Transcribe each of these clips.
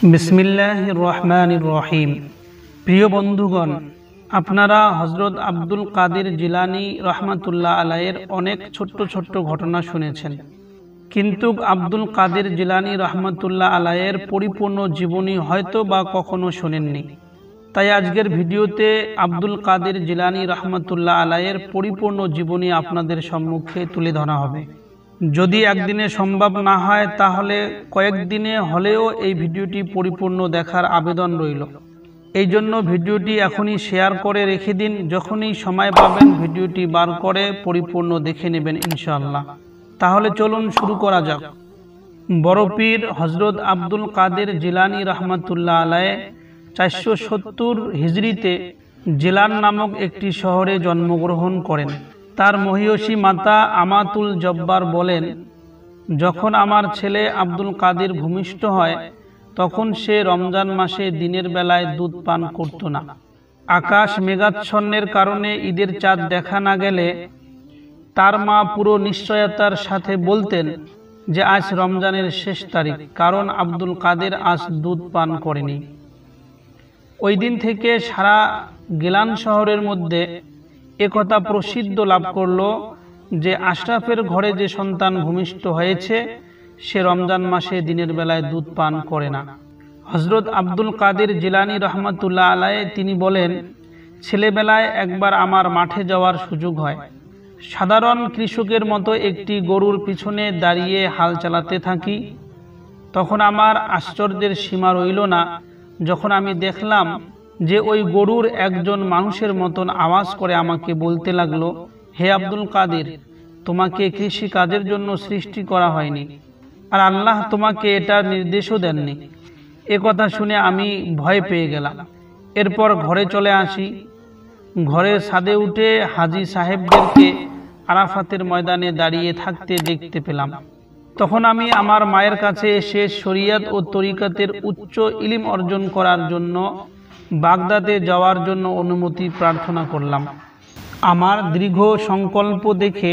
बिस्मिल्लाहिर रहमानिर रहीम। प्रिय बंधुगण, আপনারা হযরত আব্দুল কাদের জিলানী রহমাতুল্লাহ আলাইহির অনেক ছোট্ট ছোট্ট ঘটনা শুনেছেন, কিন্তু আব্দুল কাদের জিলানী রহমাতুল্লাহ আলাইহির পরিপূর্ণ জীবনী হয়তো বা কখনো শুনেননি। তাই আজকের ভিডিওতে আব্দুল কাদের জিলানী রহমাতুল্লাহ আলাইহির পরিপূর্ণ জীবনী আপনাদের সম্মুখে তুলে ধরা হবে। যদি একদিনে সম্ভব না হয় তাহলে কয়েকদিনে হলেও এই ভিডিওটি পরিপূর্ণ দেখার আবেদন রইল। এই জন্য ভিডিওটি এখনই শেয়ার করে রেখে দিন, যখনই সময় পাবেন ভিডিওটি বার করে পরিপূর্ণ দেখে নেবেন ইনশাআল্লাহ। তাহলে চলুন শুরু করা যাক। বড় পীর হযরত আব্দুল কাদের জিলানী রহমাতুল্লাহ আলাইহি 470 হিজরিতে জিলান নামক একটি শহরে জন্মগ্রহণ করেন। তার মহিয়সী মাতা আমাতুল জব্বার বলেন, যখন আমার ছেলে আব্দুল কাদের ভূমিষ্ঠ হয় তখন সে রমজান মাসে দিনের বেলায় দুধ পান করত না। আকাশ মেঘাচ্ছন্নের কারণে ঈদের চাঁদ দেখা না গেলে তার মা পুরো নিশ্চয়তার সাথে বলতেন যে আজ রমজানের শেষ তারিখ, কারণ আব্দুল কাদের আজ দুধ পান করেনি। ওই দিন থেকে সারা গিলান শহরের মধ্যে একথা প্রসিদ্ধ লাভ করল যে আশরাফের ঘরে যে সন্তান ভূমিষ্ঠ হয়েছে সে রমজান মাসে দিনের বেলায় দুধ পান করে না। হযরত আব্দুল কাদের জিলানী রহমাতুল্লাহ আলাইহি তিনি বলেন, ছেলেবেলায় একবার আমার মাঠে যাওয়ার সুযোগ হয়। সাধারণ কৃষকের মতো একটি গরুর পিছনে দাঁড়িয়ে হাল চালাতে থাকি। তখন আমার আশ্চর্যের সীমা রইল না যখন আমি দেখলাম যে ওই গরুর একজন মানুষের মতন আওয়াজ করে আমাকে বলতে লাগলো, হে আব্দুল কাদের, তোমাকে কৃষি কাজের জন্য সৃষ্টি করা হয়নি, আর আল্লাহ তোমাকে এটার নির্দেশও দেননি। এ কথা শুনে আমি ভয় পেয়ে গেলাম। এরপর ঘরে চলে আসি। ঘরের ছাদে উঠে হাজী সাহেবদেরকে আরাফাতের ময়দানে দাঁড়িয়ে থাকতে দেখতে পেলাম। তখন আমি আমার মায়ের কাছে এসে শরিয়ত ও তরিকতের উচ্চ ইলম অর্জন করার জন্য বাগদাদে যাওয়ার জন্য অনুমতি প্রার্থনা করলাম। আমার দীর্ঘ সংকল্প দেখে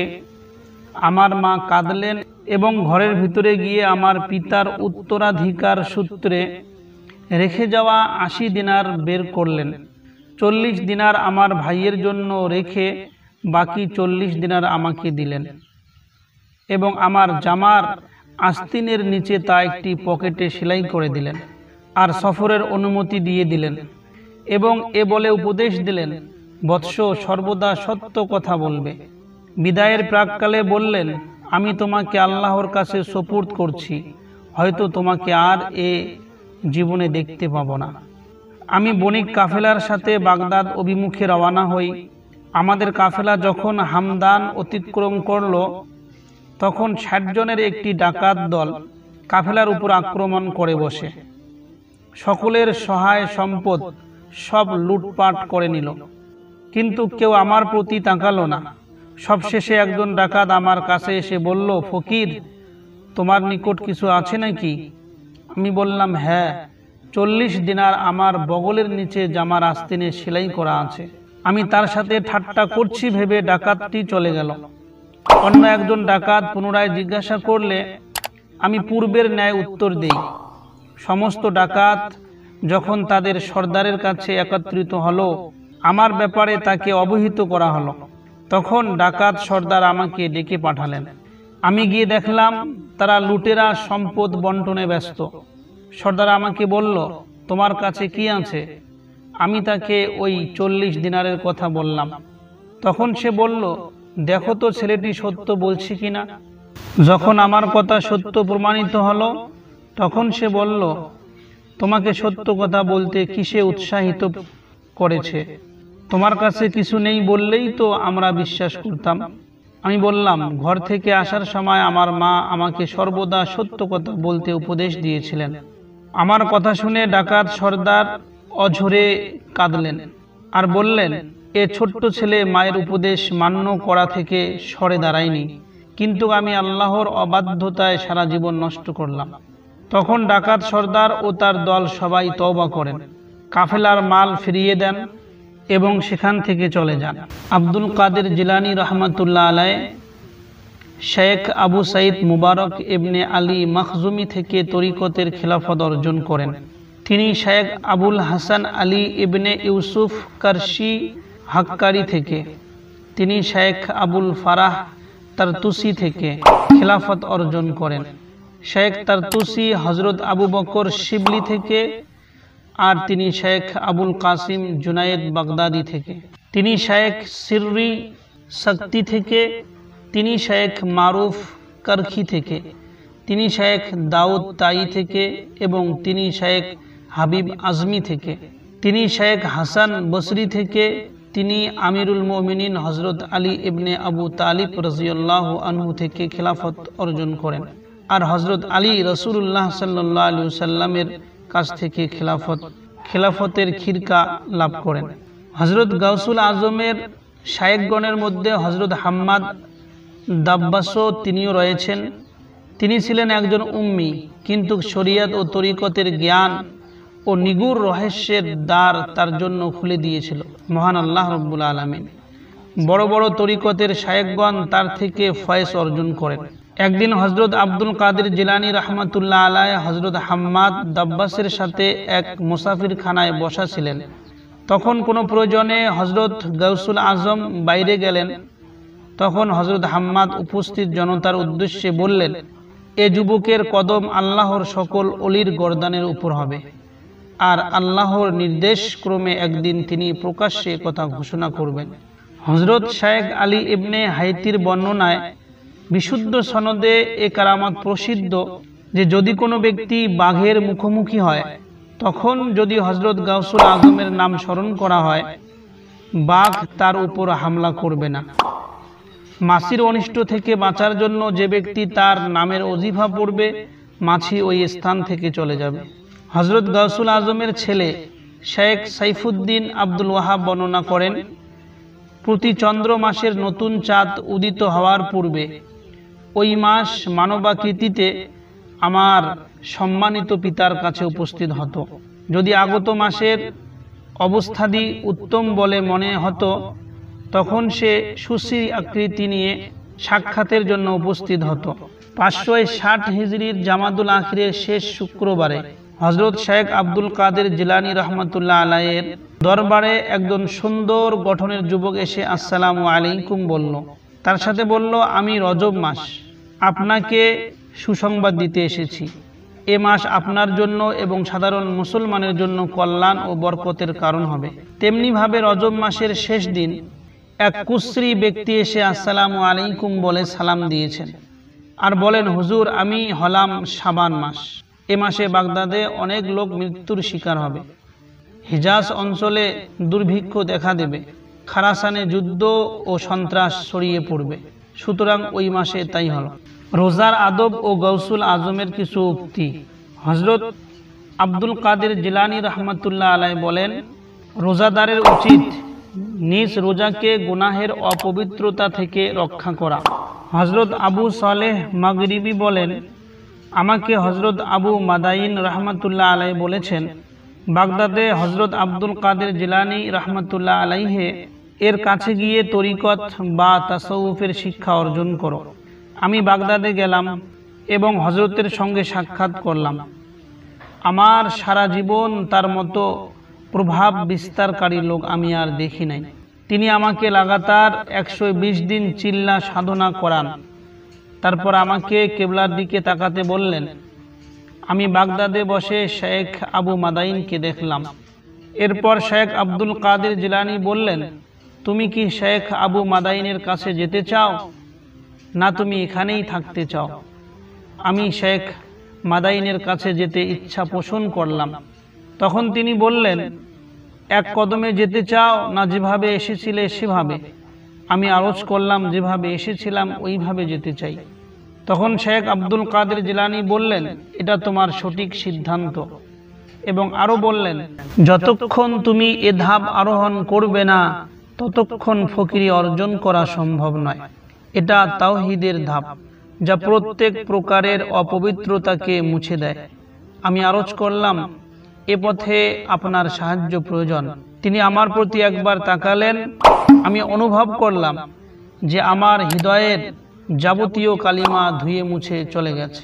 আমার মা কাঁদলেন এবং ঘরের ভিতরে গিয়ে আমার পিতার উত্তরাধিকার সূত্রে রেখে যাওয়া 80 দিনার বের করলেন। 40 দিনার আমার ভাইয়ের জন্য রেখে বাকি 40 দিনার আমাকে দিলেন এবং আমার জামার আস্তিনের নিচে তা একটি পকেটে সেলাই করে দিলেন আর সফরের অনুমতি দিয়ে দিলেন এবং এ বলে উপদেশ দিলেন, বৎস, সর্বদা সত্য কথা বলবে। বিদায়ের প্রাককালে বললেন, আমি তোমাকে আল্লাহর কাছে সুপুর্দ করছি, হয়তো তোমাকে আর এ জীবনে দেখতে পাবো না। আমি বণিক কাফেলার সাথে বাগদাদ অভিমুখে রওনা হই। আমাদের কাফেলা যখন হামদান অতিক্রম করল তখন 60 জনের একটি ডাকাত দল কাফেলার উপর আক্রমণ করে বসে সকলের সহায় সম্পদ সব লুটপাট করে নিল, কিন্তু কেউ আমার প্রতি তাকালো না। সবশেষে একজন ডাকাত আমার কাছে এসে বলল, ফকির, তোমার নিকট কিছু আছে নাকি? আমি বললাম, হ্যাঁ, 40 দিনার আমার বগলের নিচে জামার আস্তিনে সেলাই করা আছে। আমি তার সাথে ঠাট্টা করছি ভেবে ডাকাতটি চলে গেল। অন্য একজন ডাকাত পুনরায় জিজ্ঞাসা করলে আমি পূর্বের ন্যায় উত্তর দেই। সমস্ত ডাকাত যখন তাদের সর্দারের কাছে একত্রিত হলো, আমার ব্যাপারে তাকে অবহিত করা হলো। তখন ডাকাত সর্দার আমাকে ডেকে পাঠালেন। আমি গিয়ে দেখলাম তারা লুটেরা সম্পদ বন্টনে ব্যস্ত। সর্দার আমাকে বলল, তোমার কাছে কি আছে? আমি তাকে ওই 40 দিনারের কথা বললাম। তখন সে বলল, দেখো তো ছেলেটি সত্য বলছে কিনা। যখন আমার কথা সত্য প্রমাণিত হলো তখন সে বলল, তোমাকে সত্য কথা বলতে কিসে উৎসাহিত করেছে? তোমার কাছে কিছু নেই বললেই তো আমরা বিশ্বাস করতাম। আমি বললাম, ঘর থেকে আসার সময় আমার মা আমাকে সর্বদা সত্য কথা বলতে উপদেশ দিয়েছিলেন। আমার কথা শুনে ডাকাত সর্দার অঝরে কাঁদলেন আর বললেন, এ ছোট্ট ছেলে মায়ের উপদেশ মান্য করা থেকে সরে দাঁড়ায়নি, কিন্তু আমি আল্লাহর অবাধ্যতায় সারা জীবন নষ্ট করলাম। তখন ডাকাত সর্দার ও তার দল সবাই তওবা করেন, কাফেলার মাল ফিরিয়ে দেন এবং সেখান থেকে চলে যান। আব্দুল কাদের জিলানী রহমাতুল্লাহ আলাইহি শেখ আবু সাইদ মুবারক ইবনে আলী মখজুমি থেকে তরিকতের খেলাফত অর্জন করেন। তিনি শেখ আবুল হাসান আলী ইবনে ইউসুফ কারশি হাক্কারি থেকে, তিনি শেখ আবুল ফারাহ তারতুসি থেকে খিলাফত অর্জন করেন। শেখ তারতুসি হজরত আবু বকর শিবলি থেকে, আর তিনি শেখ আবুল কাসিম জুনায়েদ বাগদাদি থেকে, তিনি শেখ সিররি শক্তি থেকে, তিনি শেখ মারুফ করখি থেকে, তিনি শেখ দাউদ তাই থেকে এবং তিনি শেখ হাবিব আজমি থেকে, তিনি শেখ হাসান বসরি থেকে, তিনি আমিরুল মুমিনিন হজরত আলী ইবনে আবু তালিব রাদিয়াল্লাহু আনহু থেকে খিলাফত অর্জন করেন। আর হজরত আলী রাসূলুল্লাহ সাল্লাল্লাহু আলাইহি ওয়াসাল্লামের কাছ থেকে খিলাফতের খিরকা লাভ করেন। হজরত গাউসুল আজমের শায়েখগণের মধ্যে হজরত হাম্মাদ দাব্বাসও তিনিও রয়েছেন। তিনি ছিলেন একজন উম্মি, কিন্তু শরিয়ত ও তরিকতের জ্ঞান ও নিগুর রহস্যের দ্বার তার জন্য খুলে দিয়েছিল মহান আল্লাহ রাব্বুল আলামিন। বড় বড় তরিকতের শায়েখগণ তার থেকে ফয়েজ অর্জন করেন। একদিন হজরত আব্দুল কাদের জিলানী রহমাতুল্লাহ আলাইহি হজরত হাম্মাদ দাব্বাসের সাথে এক মুসাফির খানায় বসা ছিলেন। তখন কোনো প্রয়োজনে হজরত গাউসুল আজম বাইরে গেলেন। তখন হজরত হাম্মাদ উপস্থিত জনতার উদ্দেশ্যে বললেন, এ যুবকের কদম আল্লাহর সকল অলির গর্দানের উপর হবে, আর আল্লাহর নির্দেশ ক্রমে একদিন তিনি প্রকাশ্যে কথা ঘোষণা করবেন। হজরত শেখ আলী ইবনে হাইতির বর্ণনায় বিশুদ্ধ সনদে এ কারামাত প্রসিদ্ধ যে যদি কোনো ব্যক্তি বাঘের মুখোমুখি হয়, তখন যদি হজরত গাউসুল আজমের নাম স্মরণ করা হয়, বাঘ তার উপর হামলা করবে না। মাছির অনিষ্ট থেকে বাঁচার জন্য যে ব্যক্তি তার নামের ওজিফা পড়বে, মাছি ওই স্থান থেকে চলে যাবে। হজরত গাউসুল আজমের ছেলে শেখ সাইফুদ্দিন আব্দুল ওয়াহাব বর্ণনা করেন, প্রতি চন্দ্র মাসের নতুন চাঁদ উদিত হওয়ার পূর্বে ওই মাস মানবাকৃতিতে আমার সম্মানিত পিতার কাছে উপস্থিত হতো। যদি আগত মাসের অবস্থাদি উত্তম বলে মনে হতো, তখন সে সুশ্রী আকৃতি নিয়ে সাক্ষাতের জন্য উপস্থিত হতো। 560 হিজরির জামাদুল আখিরের শেষ শুক্রবারে হজরত শেখ আব্দুল কাদের জিলানী রহমাতুল্লাহ আলাইহির দরবারে একজন সুন্দর গঠনের যুবক এসে আসসালামু আলাইকুম বলল। তার সাথে বলল, আমি রজব মাস আপনাকে সুসংবাদ দিতে এসেছি। এ মাস আপনার জন্য এবং সাধারণ মুসলমানের জন্য কল্যাণ ও বরকতের কারণ হবে। তেমনিভাবে রজব মাসের শেষ দিন এক কুশ্রী ব্যক্তি এসে আসসালামু আলাইকুম বলে সালাম দিয়েছেন আর বলেন, হুজুর, আমি হলাম শাবান মাস। এ মাসে বাগদাদে অনেক লোক মৃত্যুর শিকার হবে, হিজাজ অঞ্চলে দুর্ভিক্ষ দেখা দেবে, খারাসানে যুদ্ধ ও সন্ত্রাস ছড়িয়ে পড়বে। সুতরাং ওই মাসে তাই হলো। রোজার আদব ও গাউসুল আজমের কিছু উক্তি। হজরত আব্দুল কাদের জিলানী রহমাতুল্লাহ আলাইহি বলেন, রোজাদারের উচিত নিজ রোজাকে গুনাহের অপবিত্রতা থেকে রক্ষা করা। হজরত আবু সালেহ মাগরিবি বলেন, আমাকে হজরত আবু মাদাইন রহমাতুল্লাহ আলাইহি বলেছেন, বাগদাদে হজরত আব্দুল কাদের জিলানী রহমাতুল্লাহ আলাইহি এর কাছে গিয়ে তরিকত বা তাসাউফের শিক্ষা অর্জন করো। আমি বাগদাদে গেলাম এবং হজরতের সঙ্গে সাক্ষাৎ করলাম। আমার সারা জীবন তার মতো প্রভাব বিস্তারকারী লোক আমি আর দেখি নাই। তিনি আমাকে লাগাতার 120 দিন চিল্লা সাধনা করান। তারপর আমাকে কেবলার দিকে তাকাতে বললেন। আমি বাগদাদে বসে শেখ আবু মাদাইনকে দেখলাম। এরপর শেখ আব্দুল কাদের জিলানী বললেন, তুমি কি শেখ আবু মাদাইনের কাছে যেতে চাও, না তুমি এখানেই থাকতে চাও? আমি শেখ মাদাইনের কাছে যেতে ইচ্ছা পোষণ করলাম। তখন তিনি বললেন, এক কদমে যেতে চাও, না যেভাবে এসেছিলে সেভাবে? আমি আরজ করলাম, যেভাবে এসেছিলাম ওইভাবে যেতে চাই। তখন শেখ আব্দুল কাদের জিলানী বললেন, এটা তোমার সঠিক সিদ্ধান্ত, এবং আরো বললেন, যতক্ষণ তুমি এ ধাপ আরোহণ করবে না ততক্ষণ ফকিরি অর্জন করা সম্ভব নয়। এটা তাওহীদের ধাপ, যা প্রত্যেক প্রকারের অপবিত্রতাকে মুছে দেয়। আমি আরজ করলাম, এ পথে আপনার সাহায্য প্রয়োজন। তিনি আমার প্রতি একবার তাকালেন। আমি অনুভব করলাম যে আমার হৃদয়ের যাবতীয় কালিমা ধুয়ে মুছে চলে গেছে।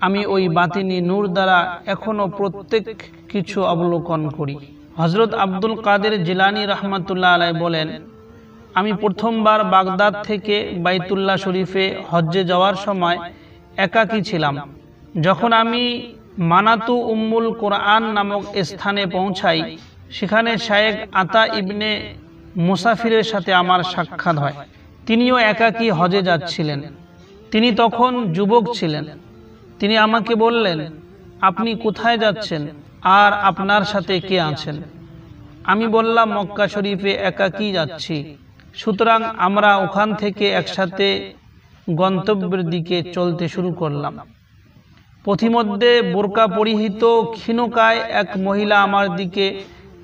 আমি ওই বাতিনি নূর দ্বারা এখনো প্রত্যেক কিছু অবলোকন করি। হযরত আব্দুল কাদের জিলানী রহমাতুল্লাহ আলাইহি বলেন, আমি প্রথমবার বাগদাদ থেকে বাইতুল্লাহ শরীফে হজ্জে যাওয়ার সময় একাকী ছিলাম। যখন আমি মানাতু উম্মুল কোরআন নামক স্থানে পৌঁছাই, সেখানে শায়েখ আতা ইবনে মুসাফিরের সাথে আমার সাক্ষাৎ হয়। তিনিও একাকী হজে যাচ্ছিলেন। তিনি তখন যুবক ছিলেন। তিনি আমাকে বললেন, আপনি কোথায় যাচ্ছেন আর আপনার সাথে কে আছেন? আমি বললাম, মক্কা শরীফে একাকী যাচ্ছি। সুতরাং আমরা ওখান থেকে একসাথে গন্তব্যের দিকে চলতে শুরু করলাম। পথিমধ্যে বোরকা পরিহিত ক্ষীণকায় এক মহিলা আমার দিকে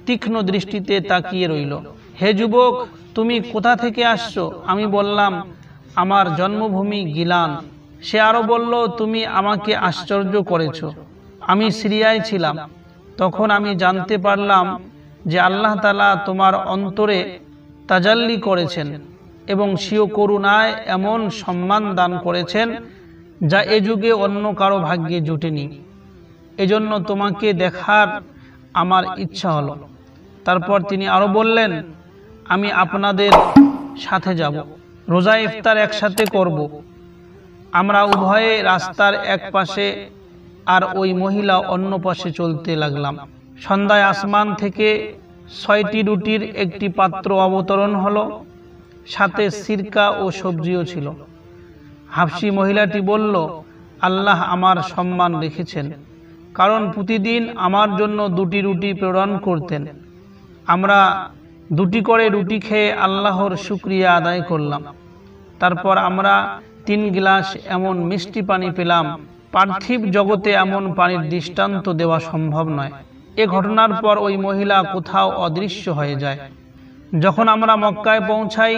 তীক্ষ্ণ দৃষ্টিতে তাকিয়ে রইল। হে যুবক, তুমি কোথা থেকে আসছো? আমি বললাম, আমার জন্মভূমি গিলান। সে আরো বলল, তুমি আমাকে আশ্চর্য করেছো। আমি সিরিয়ায় ছিলাম। তখন আমি জানতে পারলাম যে আল্লাহ তাআলা তোমার অন্তরে তাজাল্লি করেছেন এবং স্বীয় করুণায় এমন সম্মান দান করেছেন যা এ যুগে অন্য কারো ভাগ্যে জুটেনি। এজন্য তোমাকে দেখার আমার ইচ্ছা হলো। তারপর তিনি আরো বললেন, আমি আপনাদের সাথে যাব, রোজা ইফতার একসাথে করব। আমরা উভয়ে রাস্তার এক পাশে আর ওই মহিলা অন্য পাশে চলতে লাগলাম। সন্ধ্যায় আসমান থেকে 6টি রুটির একটি পাত্র অবতরণ হলো, সাথে সিরকা ও সবজিও ছিল। হাবশী মহিলাটি বলল, আল্লাহ আমার সম্মান রেখেছেন, কারণ প্রতিদিন আমার জন্য 2টি রুটি প্রেরণ করতেন। আমরা 2টি করে রুটি খেয়ে আল্লাহর শুকরিয়া আদায় করলাম। তারপর আমরা 3 গ্লাস এমন মিষ্টি পানি পেলাম, পার্থিব জগতে এমন পানির দৃষ্টান্ত দেওয়া সম্ভব নয়। এ ঘটনার পর ওই মহিলা কোথাও অদৃশ্য হয়ে যায়। যখন আমরা মক্কায় পৌঁছাই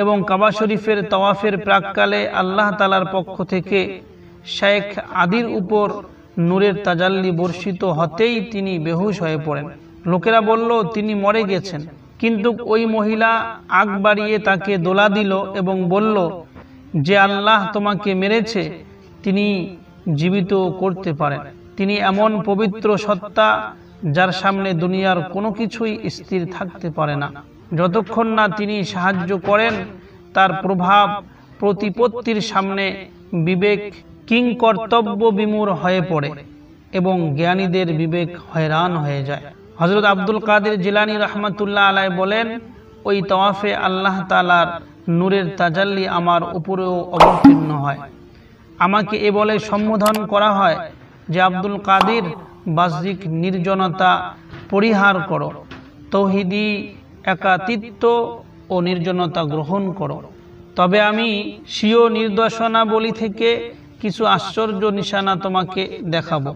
এবং কাবা শরীফের তাওয়াফের প্রাককালে আল্লাহ তাআলার পক্ষ থেকে শেখ আদির উপর নূরের তাজাল্লি বর্ষিত হতেই তিনি বেহুশ হয়ে পড়েন। লোকেরা বলল, তিনি মরে গেছেন। কিন্তু ওই মহিলা আগ বাড়িয়ে তাকে দোলা দিল এবং বলল, যে আল্লাহ তোমাকে মেরেছে তিনি জীবিত করতে পারেন। তিনি এমন পবিত্র সত্তা যার সামনে দুনিয়ার কোনো কিছুই স্থির থাকতে পারে না। যতক্ষণ না তিনি সাহায্য করেন, তার প্রভাব প্রতিপত্তির সামনে বিবেক কিংকর্তব্য বিমূঢ় হয়ে পড়ে এবং জ্ঞানীদের বিবেক হয়রান হয়ে যায়। হযরত আব্দুল কাদের জিলানী রহমাতুল্লাহ আলাইহি বলেন, ওই তাওয়াফে আল্লাহ তাআলার নূরের তাজাল্লি আমার উপরেও অবতীর্ণ হয়। আমাকে এ বলে সম্বোধন করা হয় যে, আব্দুল কাদের, বাহ্যিক নির্জনতা পরিহার করো, তৌহিদি একাতিত্ব ও নির্জনতা গ্রহণ করো। তবে আমি স্বীয় নির্দেশনাবলী থেকে কিছু আশ্চর্য নিশানা তোমাকে দেখাবো।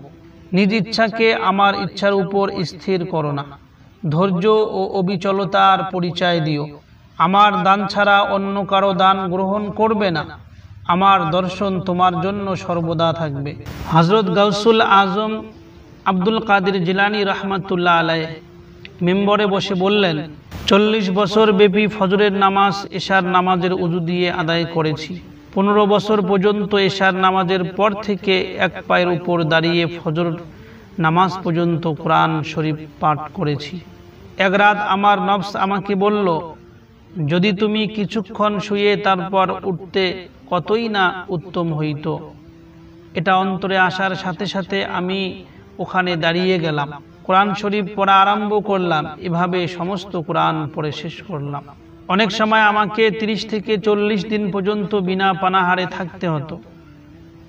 নিজ ইচ্ছাকে আমার ইচ্ছার উপর স্থির করো না। ধৈর্য ও অবিচলতার পরিচয় দিও। আমার দান ছাড়া অন্য কারো দান গ্রহণ করবে না। আমার দর্শন তোমার জন্য সর্বদা থাকবে। হযরত গাউসুল আজম আব্দুল কাদের জিলানী রহমাতুল্লাহ আলাইহি মিম্বরে বসে বললেন, 40 বছর ব্যাপী ফজরের নামাজ এশার নামাজের উযু দিয়ে আদায় করেছি। 15 বছর পর্যন্ত এশার নামাজের পর থেকে এক পায়ের উপর দাঁড়িয়ে ফজর নামাজ পর্যন্ত কোরআন শরীফ পাঠ করেছি। এক রাত আমার নফস আমাকে বলল, যদি তুমি কিছুক্ষণ শুয়ে তারপর উঠতে কতই না উত্তম হইত। এটা অন্তরে আসার সাথে সাথে আমি ওখানে দাঁড়িয়ে গেলাম, কোরআন শরীফ পড়া আরম্ভ করলাম। এভাবে সমস্ত কোরআন পড়ে শেষ করলাম। অনেক সময় আমাকে 30 থেকে 40 দিন পর্যন্ত বিনা পানাহারে থাকতে হতো।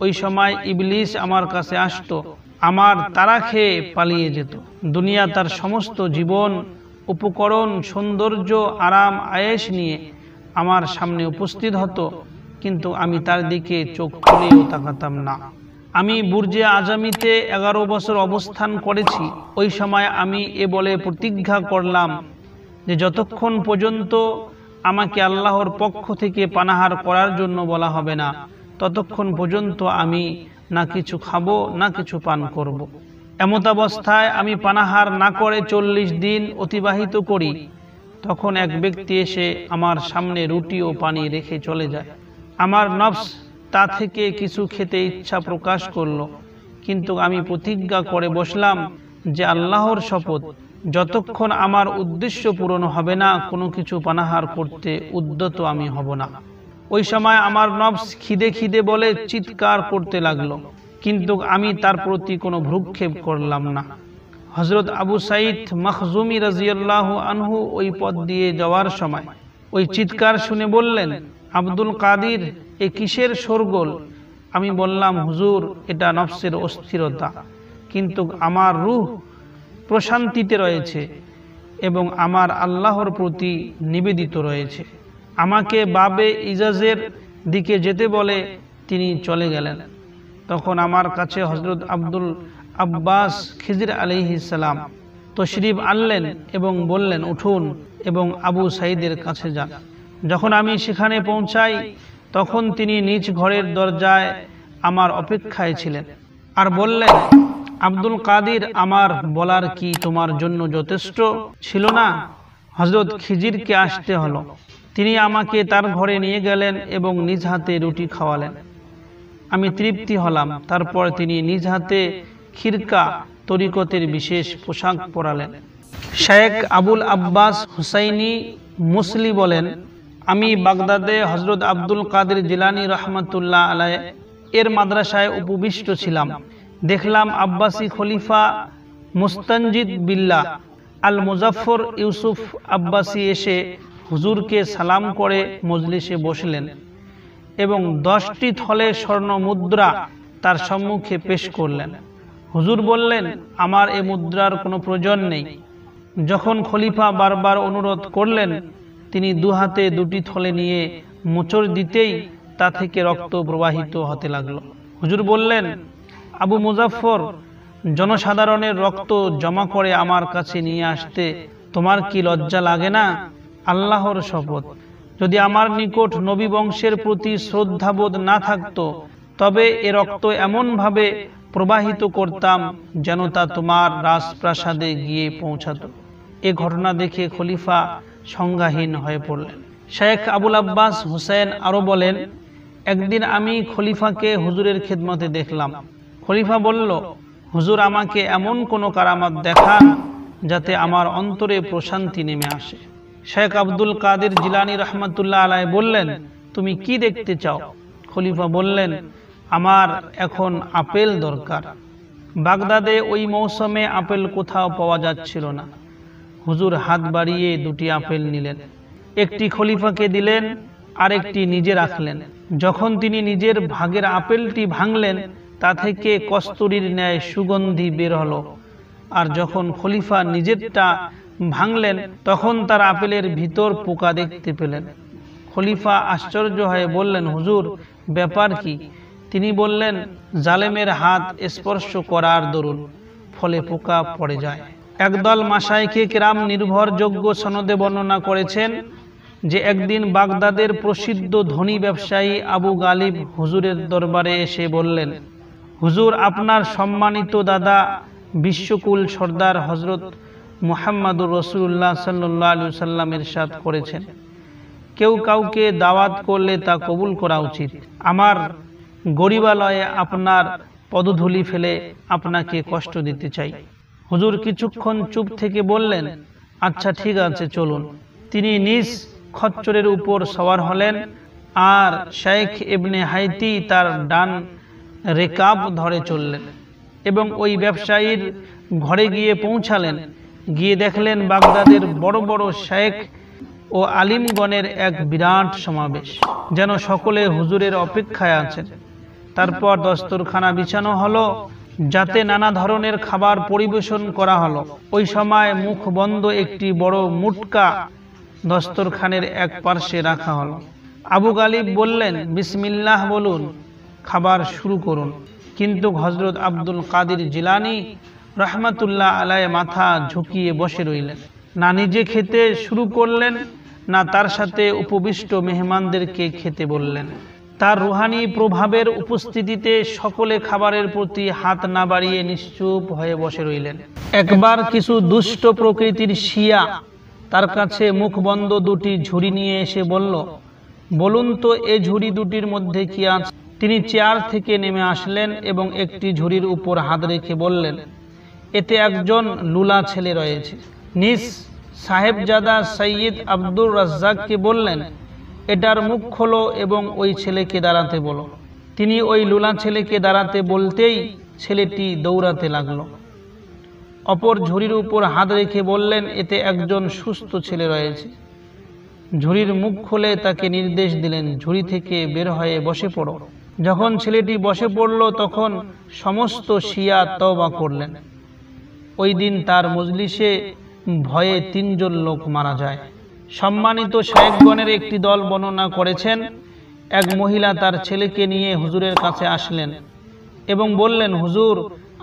ওই সময় ইবলিস আমার কাছে আসতো, আমার তাড়া খেয়ে পালিয়ে যেত। দুনিয়া তার সমস্ত জীবন, উপকরণ, সৌন্দর্য, আরাম আয়েশ নিয়ে আমার সামনে উপস্থিত হতো, কিন্তু আমি তার দিকে চোখ তুলেও তাকাতাম না। আমি বুর্জে আজমিতে 11 বছর অবস্থান করেছি। ওই সময় আমি এ বলে প্রতিজ্ঞা করলাম যে যতক্ষণ পর্যন্ত আমাকে আল্লাহর পক্ষ থেকে পানাহার করার জন্য বলা হবে না, ততক্ষণ পর্যন্ত আমি না কিছু খাবো না কিছু পান করব। এমতাবস্থায় আমি পানাহার না করে 40 দিন অতিবাহিত করি। তখন এক ব্যক্তি এসে আমার সামনে রুটি ও পানি রেখে চলে যায়। আমার নফস তা থেকে কিছু খেতে ইচ্ছা প্রকাশ করলো, কিন্তু আমি প্রতিজ্ঞা করে বসলাম যে আল্লাহর শপথ, যতক্ষণ আমার উদ্দেশ্য পূরণ হবে না কোনো কিছু পানাহার করতে উদ্যত আমি হব না। ওই সময় আমার নফস খিদে খিদে বলে চিৎকার করতে লাগলো, কিন্তু আমি তার প্রতি কোনো ভ্রুক্ষেপ করলাম না। হযরত আবু সাঈদ মাখজুমি রাদিয়াল্লাহু আনহু ওই পথ দিয়ে যাওয়ার সময় ওই চিৎকার শুনে বললেন, আব্দুল কাদির, এ কিসের শোরগোল? আমি বললাম, হুজুর, এটা নফসের অস্থিরতা, কিন্তু আমার রূহ প্রশান্তিতে রয়েছে এবং আমার আল্লাহর প্রতি নিবেদিত রয়েছে। আমাকে বাবে ইজাজের দিকে যেতে বলে তিনি চলে গেলেন। তখন আমার কাছে হযরত আব্দুল আব্বাস খিজির আলাইহিস সালাম তশরিফ আনলেন এবং বললেন, উঠুন এবং আবু সাঈদের কাছে যান। যখন আমি সেখানে পৌঁছাই তখন তিনি নিজ ঘরের দরজায় আমার অপেক্ষায় ছিলেন আর বললেন, আব্দুল কাদির, আমার বলার কি তোমার জন্য যথেষ্ট ছিল না? হযরত খিজিরকে আসতে হলো। তিনি আমাকে তার ঘরে নিয়ে গেলেন এবং নিজ হাতে রুটি খাওয়ালেন। আমি তৃপ্তি হলাম। তারপর তিনি নিজ হাতে খিরকা তরিকতের বিশেষ পোশাক পরালেন। শেখ আবুল আব্বাস হুসাইনি মুসলি বলেন, আমি বাগদাদে হযরত আব্দুল কাদের জিলানী রহমাতুল্লাহ আলাইহ এর মাদ্রাসায় উপবিষ্ট ছিলাম। দেখলাম আব্বাসী খলিফা মুস্তানজিদ বিল্লাহ আল মুজাফফর ইউসুফ আব্বাসী এসে হুজুরকে সালাম করে মজলিসে বসলেন এবং 10টি থলে স্বর্ণ মুদ্রা তার সম্মুখে পেশ করলেন। হুজুর বললেন, আমার এ মুদ্রার কোনো প্রয়োজন নেই। যখন খলিফা বারবার অনুরোধ করলেন, তিনি দুহাতে 2টি থলে নিয়ে মোচড় দিতেই তা থেকে রক্ত প্রবাহিত হতে লাগলো। হুজুর বললেন, আবু মুজাফফর, জনসাধারণের রক্ত জমা করে আমার কাছে নিয়ে আসতে তোমার কি লজ্জা লাগে না? আল্লাহর শপথ, যদি আমার নিকট নবী বংশের প্রতি শ্রদ্ধাবোধ না থাকতো তবে এ রক্ত এমনভাবে প্রবাহিত করতাম যেন তা তোমার রাজপ্রাসাদে গিয়ে পৌঁছাতো। এ ঘটনা দেখে খলিফা সংজ্ঞাহীন হয়ে পড়লেন। শেখ আবুল আব্বাস হুসাইন আরো বলেন, একদিন আমি খলিফাকে হুজুরের খিদমতে দেখলাম। খলিফা বলল, হুজুর, আমাকে এমন কোনো কারামাত দেখান যাতে আমার অন্তরে প্রশান্তি নেমে আসে। শেখ আব্দুল কাদের জিলানী রহমাতুল্লাহ আলাইহ বললেন, তুমি কি দেখতে চাও? খলিফা বললেন, আমার এখন আপেল দরকার। বাগদাদে ওই মৌসুমে আপেল কোথাও পাওয়া যাচ্ছিল না। হুজুর হাত বাড়িয়ে 2টি আপেল নিলেন, একটি খলিফাকে দিলেন আর একটি নিজে রাখলেন। যখন তিনি নিজের ভাগের আপেলটি ভাঙলেন তা থেকে কস্তুরীর ন্যায় সুগন্ধি বের হলো, আর যখন খলিফা নিজেরটা ভাঙলেন তখন তার আপেলের ভিতর পোকা দেখতে পেলেন। খলিফা আশ্চর্য হয়ে বললেন, হুজুর, ব্যাপার কি? তিনি বললেন, জালেমের হাত স্পর্শ করার দরুন ফলে পোকা পড়ে যায়। একদল মাশায়েখে কেরাম নির্ভরযোগ্য সনদে বর্ণনা করেছেন যে একদিন বাগদাদের প্রসিদ্ধ ধনী ব্যবসায়ী আবু গালিব হুজুরের দরবারে এসে বললেন, হুজুর, আপনার সম্মানিত দাদা বিশ্বকুল সর্দার হযরত মুহাম্মদুর রাসূলুল্লাহ সাল্লাল্লাহু আলাইহি ওয়াসাল্লাম ইরশাদ করেছেন, কেউ কাউকে দাওয়াত করলে তা কবুল করা উচিত। আমার গরিবালয়ে আপনার পদধূলি ফেলে আপনাকে কষ্ট দিতে চাই। হুজুর কিছুক্ষণ চুপ থেকে বললেন, আচ্ছা ঠিক আছে, চলুন। তিনি নিজ খচ্চরের উপর সওয়ার হলেন আর শেখ ইবনে হাইতি তার ডান রেকাব ধরে চললেন এবং ওই ব্যবসায়ীর ঘরে গিয়ে পৌঁছালেন। গিয়ে দেখলেন বাগদাদের বড় বড় শেখ ও আলিমগণের এক বিরাট সমাবেশ, যেন সকলে হুজুরের অপেক্ষায় আছেন। তারপর দস্তরখানা বিছানো হলো, যাতে নানা ধরনের খাবার পরিবেশন করা হলো। ওই সময় মুখ বন্ধ একটি বড় মুটকা দস্তরখানের এক পার্শ্বে রাখা হলো। আবু গালিব বললেন, বিসমিল্লাহ বলুন, খাবার শুরু করুন। কিন্তু হযরত আব্দুল কাদের জিলানী রহমাতুল্লাহ আলাইহ মাথা ঝুঁকিয়ে বসে রইলেন, না নিজে খেতে শুরু করলেন না তার সাথে উপবিষ্ট মেহমানদেরকে খেতে বললেন। তার রুহানি প্রভাবের উপস্থিতিতে সকলে খাবারের প্রতি হাত না বাড়িয়ে নিশ্চুপ হয়ে বসে রইলেন। একবার কিছু দুষ্ট প্রকৃতির শিয়া তার কাছে মুখ বন্ধ 2টি ঝুড়ি নিয়ে এসে বলল, বলুন তো এ ঝুড়ি 2টির মধ্যে কি আছে? তিনি চেয়ার থেকে নেমে আসলেন এবং একটি ঝুড়ির উপর হাত রেখে বললেন, এতে একজন লুলা ছেলে রয়েছে। নিজ সাহেবজাদা সৈয়দ আব্দুর রাজ্জাককে বললেন, এটার মুখ খোলো এবং ওই ছেলেকে দাঁড়াতে বলো। তিনি ওই লুলা ছেলেকে দাঁড়াতে বলতেই ছেলেটি দৌড়াতে লাগলো। অপর ঝুড়ির উপর হাত রেখে বললেন, এতে একজন সুস্থ ছেলে রয়েছে। ঝুড়ির মুখ খুলে তাকে নির্দেশ দিলেন, ঝুড়ি থেকে বের হয়ে বসে পড়ো। যখন ছেলেটি বসে পড়ল তখন সমস্ত শিয়া তওবা করলেন। ওই দিন তার মজলিসে ভয়ে 3 জন লোক মারা যায়। সম্মানিত শায়েখগণের একটি দল বর্ণনা করেছেন, এক মহিলা তার ছেলেকে নিয়ে হুজুরের কাছে আসলেন এবং বললেন, হুজুর,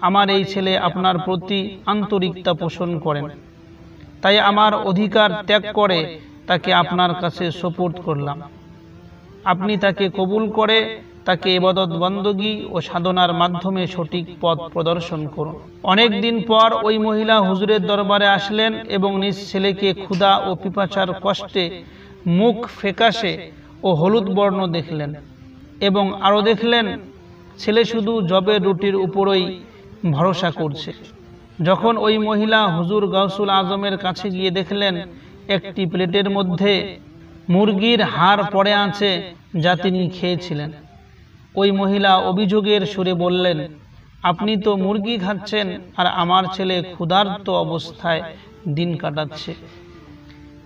আমার এই ছেলে আপনার প্রতি আন্তরিকতা পোষণ করেন, তাই আমার অধিকার ত্যাগ করে তাকে আপনার কাছে সুপুর্দ করলাম। আপনি তাকে কবুল করে তাকে ইবাদত বন্দগি ও সাধনার মাধ্যমে সঠিক পথ প্রদর্শন করুন। অনেক দিন পর ওই মহিলা হুজুরের দরবারে আসলেন এবং নিজ ছেলেকে ক্ষুধা ও পিপাসার কষ্টে মুখ ফ্যাকাশে ও হলুদ বর্ণ দেখলেন এবং আরও দেখলেন ছেলে শুধু জবের রুটির উপরই ভরসা করছে। যখন ওই মহিলা হুজুর গাউসুল আজমের কাছে গিয়ে দেখলেন একটি প্লেটের মধ্যে মুরগির হাড় পড়ে আছে যা তিনি খেয়েছিলেন, ওই মহিলা অভিযোগের সুরে বললেন, আপনি তো মুরগি খাচ্ছেন আর আমার ছেলে ক্ষুধার্ত অবস্থায় দিন কাটাচ্ছে।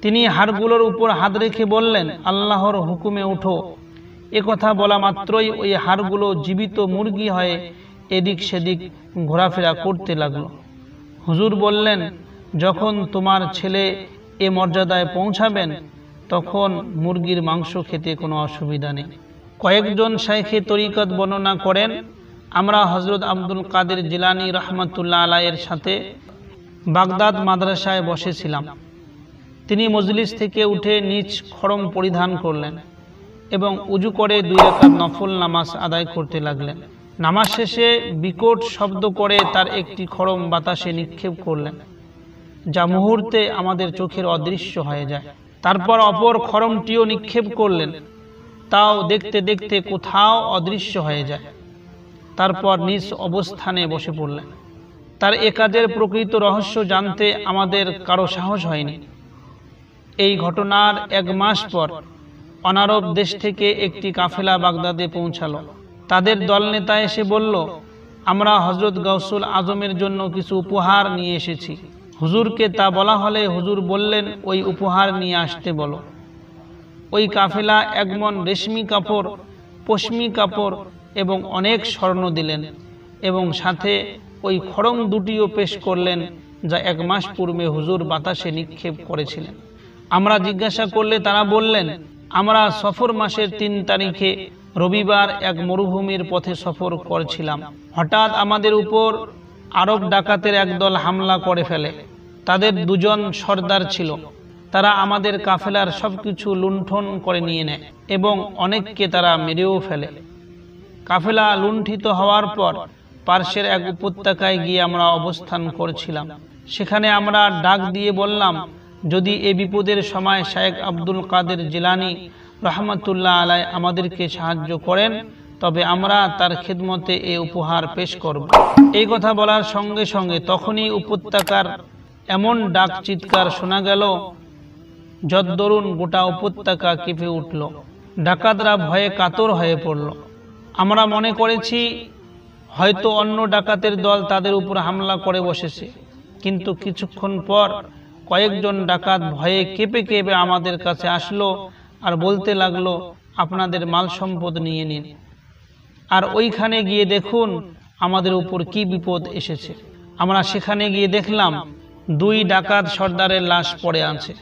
তিনি হাড়গুলোর উপর হাত রেখে বললেন, আল্লাহর হুকুমে উঠো। একথা বলা মাত্রই ওই হাড়গুলো জীবিত মুরগি হয়ে এদিক সেদিক ঘোরাফেরা করতে লাগলো। হুজুর বললেন, যখন তোমার ছেলে এ মর্যাদায় পৌঁছাবেন তখন মুরগির মাংস খেতে কোনো অসুবিধা নেই। কয়েকজন শাইখে তরিকত বর্ণনা করেন, আমরা হযরত আব্দুল কাদের জিলানী রহমাতুল্লাহ আলাইহির সাথে বাগদাদ মাদ্রাসায় বসেছিলাম। তিনি মজলিস থেকে উঠে নিজ খড়ম পরিধান করলেন এবং উজু করে 2 রাকাত নফল নামাজ আদায় করতে লাগলেন। নামাজ শেষে বিকট শব্দ করে তার একটি খড়ম বাতাসে নিক্ষেপ করলেন, যা মুহূর্তে আমাদের চোখের অদৃশ্য হয়ে যায়। তারপর অপর খড়মটিও নিক্ষেপ করলেন, তাও দেখতে দেখতে কোথাও অদৃশ্য হয়ে যায়। তারপর নিজ অবস্থানে বসে পড়লেন। তার এ কাজের প্রকৃত রহস্য জানতে আমাদের কারো সাহস হয়নি। এই ঘটনার 1 মাস পর অনারব দেশ থেকে একটি কাফেলা বাগদাদে পৌঁছালো। তাদের দলনেতা এসে বলল, আমরা হযরত গাউসুল আজমের জন্য কিছু উপহার নিয়ে এসেছি। হুজুরকে তা বলা হলে হুজুর বললেন, ওই উপহার নিয়ে আসতে বলো। ওই কাফেলা 1 মণ রেশমি কাপড়, পশমি কাপড় এবং অনেক স্বর্ণ দিলেন এবং সাথে ওই খড়ম দুটিও পেশ করলেন যা 1 মাস পূর্বে হুজুর বাতাসে নিক্ষেপ করেছিলেন। আমরা জিজ্ঞাসা করলে তারা বললেন, আমরা সফর মাসের 3 তারিখে রবিবার এক মরুভূমির পথে সফর করছিলাম। হঠাৎ আমাদের উপর আরব ডাকাতের একদল হামলা করে ফেলে। তাদের 2 জন সর্দার ছিল। তারা আমাদের কাফেলার সবকিছু লুণ্ঠন করে নিয়ে নেয় এবং অনেককে তারা মেরেও ফেলে। কাফেলা লুণ্ঠিত হওয়ার পর পার্শ্বের এক উপত্যকায় গিয়ে আমরা অবস্থান করছিলাম। সেখানে আমরা ডাক দিয়ে বললাম, যদি এ বিপদের সময় শায়েখ আব্দুল কাদের জিলানী রহমাতুল্লাহ আলাই আমাদেরকে সাহায্য করেন তবে আমরা তার খিদমতে এ উপহার পেশ করব। এই কথা বলার সঙ্গে সঙ্গে তখনই উপত্যকার এমন ডাক চিৎকার শোনা গেল যদ্দরুন গোটা উপত্যকা কেঁপে উঠল। ডাকাতরা ভয়ে কাতর হয়ে পড়ল। আমরা মনে করেছি হয়তো অন্য ডাকাতের দল তাদের উপর হামলা করে বসেছে, কিন্তু কিছুক্ষণ পর কয়েকজন ডাকাত ভয়ে কেঁপে কেঁপে আমাদের কাছে আসলো আর বলতে লাগলো, আপনাদের মাল সম্পদ নিয়ে নিন, আর ওইখানে গিয়ে দেখুন আমাদের উপর কি বিপদ এসেছে। আমরা সেখানে গিয়ে দেখলাম 2 ডাকাত সর্দারের লাশ পড়ে আছে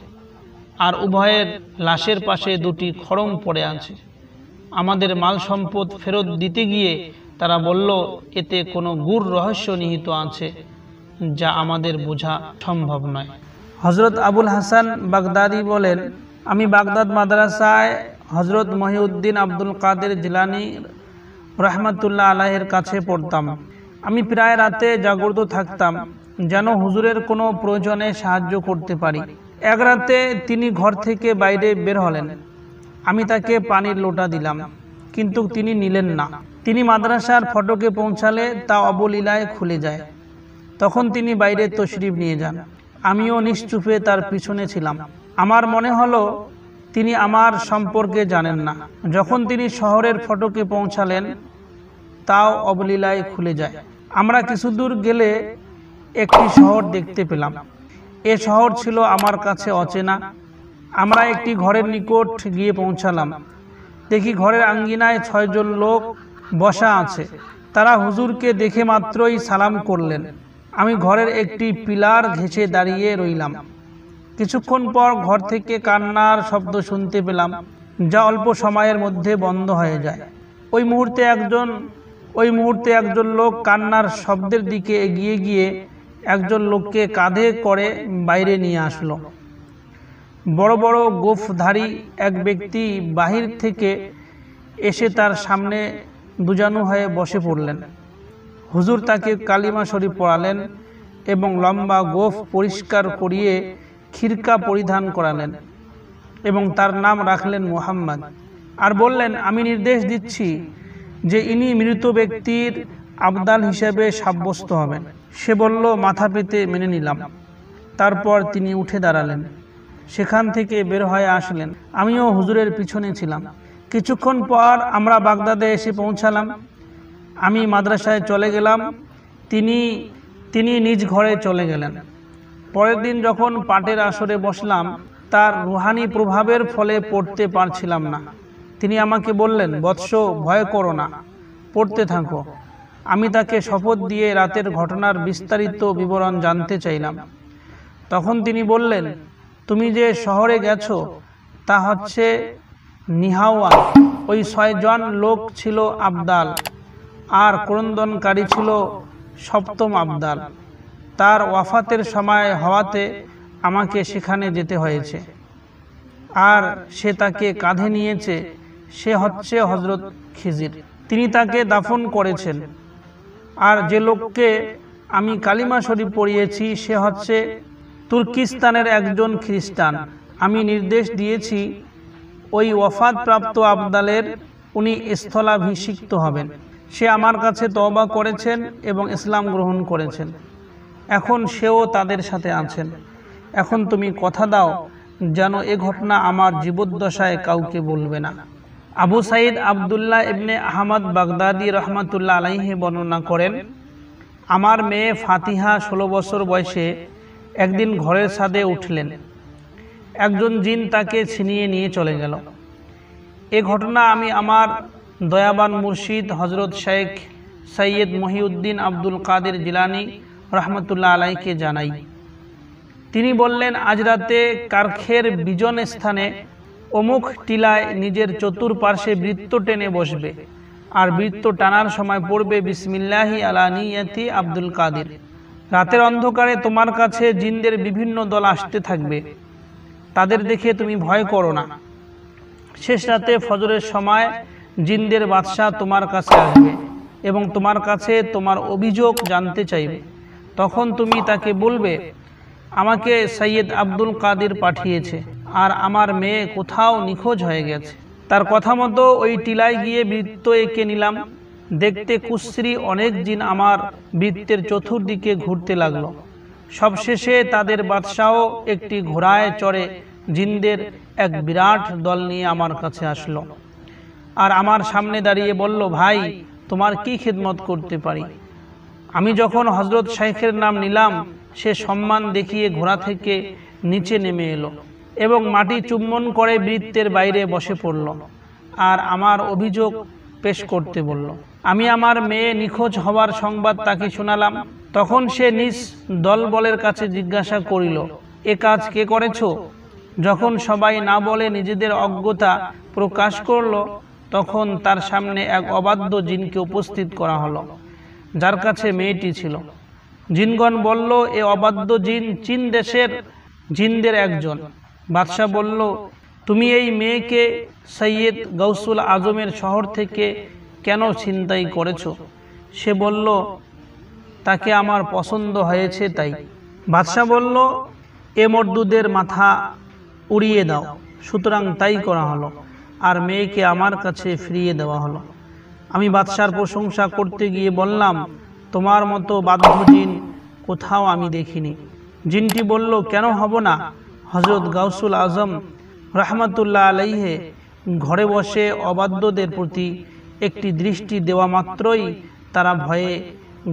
আর উভয়ের লাশের পাশে 2টি খড়ম পড়ে আছে। আমাদের মাল সম্পদ ফেরত দিতে গিয়ে তারা বলল, এতে কোনো গূঢ় রহস্য নিহিত আছে যা আমাদের বোঝা সম্ভব নয়। হযরত আবুল হাসান বাগদাদি বলেন, আমি বাগদাদ মাদ্রাসায় হযরত মহিউদ্দিন আব্দুল কাদের জিলানী রহমাতুল্লাহ আলাইহির কাছে পড়তাম। আমি প্রায় রাতে জাগ্রত থাকতাম যেন হুজুরের কোনো প্রয়োজনে সাহায্য করতে পারি। এক রাতে তিনি ঘর থেকে বাইরে বের হলেন। আমি তাকে পানির লোটা দিলাম, কিন্তু তিনি নিলেন না। তিনি মাদ্রাসার ফটকে পৌঁছালে তা অবলীলায় খুলে যায়। তখন তিনি বাইরে তশরিফ নিয়ে যান। আমিও নিশ্চুপে তার পিছনে ছিলাম। আমার মনে হলো তিনি আমার সম্পর্কে জানেন না। যখন তিনি শহরের ফটকে পৌঁছালেন তাও অবলীলায় খুলে যায়। আমরা কিছু দূর গেলে একটি শহর দেখতে পেলাম। এ শহর ছিল আমার কাছে অচেনা। আমরা একটি ঘরের নিকট গিয়ে পৌঁছালাম। দেখি ঘরের আঙ্গিনায় 6 জন লোক বসা আছে। তারা হুজুরকে দেখে মাত্রই সালাম করলেন। আমি ঘরের একটি পিলার ঘেঁষে দাঁড়িয়ে রইলাম। কিছুক্ষণ পর ঘর থেকে কান্নার শব্দ শুনতে পেলাম, যা অল্প সময়ের মধ্যে বন্ধ হয়ে যায়। ওই মুহূর্তে একজন লোক কান্নার শব্দের দিকে এগিয়ে গিয়ে একজন লোককে কাঁধে করে বাইরে নিয়ে আসলো। বড় বড় গোঁফধারী এক ব্যক্তি বাহির থেকে এসে তার সামনে দুজানু হয়ে বসে পড়লেন। হুজুর তাকে কালিমা শরীফ পড়ালেন এবং লম্বা গোঁফ পরিষ্কার করিয়ে খিরকা পরিধান করালেন এবং তার নাম রাখলেন মুহাম্মদ। আর বললেন, আমি নির্দেশ দিচ্ছি যে ইনি মৃত ব্যক্তির আবদাল হিসেবে সাব্যস্ত হবেন। সে বলল, মাথা পেতে মেনে নিলাম। তারপর তিনি উঠে দাঁড়ালেন, সেখান থেকে বের হয়ে আসলেন। আমিও হুজুরের পিছনে ছিলাম। কিছুক্ষণ পর আমরা বাগদাদে এসে পৌঁছালাম। আমি মাদ্রাসায় চলে গেলাম, তিনি নিজ ঘরে চলে গেলেন। পরের দিন যখন পাঠের আসরে বসলাম, তার রুহানি প্রভাবের ফলে পড়তে পারছিলাম না। তিনি আমাকে বললেন, বৎস, ভয় করো না, পড়তে থাকো। আমি তাকে শপথ দিয়ে রাতের ঘটনার বিস্তারিত বিবরণ জানতে চাইলাম। তখন তিনি বললেন, তুমি যে শহরে গেছো তা হচ্ছে নিহাওয়া। ওই 6 জন লোক ছিল আবদাল, আর ক্রন্দনকারী ছিল 7ম আবদাল। তার ওয়াফাতের সময় হওয়াতে আমাকে সেখানে যেতে হয়েছে, আর সে তাকে কাঁধে নিয়েছে। সে হচ্ছে হযরত খিজির। তিনি তাকে দাফন করেছেন। আর যে লোককে আমি কালিমা শরীফ পড়িয়েছি সে হচ্ছে তুর্কিস্তানের একজন খ্রিস্টান। আমি নির্দেশ দিয়েছি ওই ওয়াফাতপ্রাপ্ত আবদালের উনি স্থলাভিষিক্ত হবেন। সে আমার কাছে তওবা করেছেন এবং ইসলাম গ্রহণ করেছেন। এখন সেও তাদের সাথে আছেন। এখন তুমি কথা দাও যেন এ ঘটনা আমার জীবদ্দশায় কাউকে বলবে না। আবু সাঈদ আবদুল্লাহ ইবনে আহমদ বাগদাদি রহমাতুল্লাহ আলাইহি বর্ণনা করেন, আমার মেয়ে ফাতিহা 16 বছর বয়সে একদিন ঘরের ছাদে উঠলেন। একজন জিন তাকে ছিনিয়ে নিয়ে চলে গেল। এ ঘটনা আমি আমার দয়াবান মুর্শিদ হযরত শেখ সৈয়দ মহিউদ্দিন আব্দুল কাদের জিলানী রহমতুল্লাহ আলাইকে জানাই। তিনি বললেন, আজ রাতে কারখের বিজন স্থানে অমুক টিলায় নিজের চতুর্পার্শ্বে বৃত্ত টেনে বসবে, আর বৃত্ত টানার সময় পড়বে বিসমিল্লাহি আলা নিয়াতি আব্দুল কাদের। রাতের অন্ধকারে তোমার কাছে জিনদের বিভিন্ন দল আসতে থাকবে। তাদের দেখে তুমি ভয় করো না। শেষ রাতে ফজরের সময় জিনদের বাদশাহ তোমার কাছে আসবে এবং তোমার কাছে তোমার অভিযোগ জানতে চাইবে। তখন তুমি তাকে বলবে, আমাকে সৈয়দ আব্দুল কাদের পাঠিয়েছে, আর আমার মেয়ে কোথাও নিখোঁজ হয়ে গেছে। তার কথা মতো ওই টিলায় গিয়ে বৃত্ত এঁকে নিলাম। দেখতে কুশ্রী অনেক জিন আমার বৃত্তের চতুর্দিকে ঘুরতে লাগলো। সবশেষে তাদের বাদশাহ একটি ঘোড়ায় চড়ে জিনদের এক বিরাট দল নিয়ে আমার কাছে আসলো, আর আমার সামনে দাঁড়িয়ে বলল, ভাই, তোমার কি খিদমত করতে পারি? আমি যখন হযরত শেখের নাম নিলাম, সে সম্মান দেখিয়ে ঘোড়া থেকে নিচে নেমে এলো এবং মাটি চুম্বন করে বৃত্তের বাইরে বসে পড়ল, আর আমার অভিযোগ পেশ করতে বলল। আমি আমার মেয়ে নিখোঁজ হওয়ার সংবাদ তাকে শোনালাম। তখন সে নিজ দলবলের কাছে জিজ্ঞাসা করিল, এ কাজ কে করেছ? যখন সবাই না বলে নিজেদের অজ্ঞতা প্রকাশ করল, তখন তার সামনে এক অবাধ্য জিনকে উপস্থিত করা হলো, যার কাছে মেয়েটি ছিল। জিনগণ বলল, এ অবাধ্য জিন চীন দেশের জিনদের একজন। বাদশাহ বলল, তুমি এই মেয়েকে সৈয়দ গৌসুল আজমের শহর থেকে কেন ছিনতাই করেছো? সে বলল, তাকে আমার পছন্দ হয়েছে তাই। বাদশাহ বলল, এ মর্দুদের মাথা উড়িয়ে দাও। সুতরাং তাই করা হলো। আর মেয়েকে আমার কাছে ফিরিয়ে দেওয়া হলো। আমি বাদশার প্রশংসা করতে গিয়ে বললাম, তোমার মতো বাধ্য জিন কোথাও আমি দেখিনি। জিনটি বলল, কেন হব না? হযরত গাউসুল আজম রহমাতুল্লাহ আলাইহে ঘরে বসে অবাধ্যদের প্রতি একটি দৃষ্টি দেওয়া মাত্রই তারা ভয়ে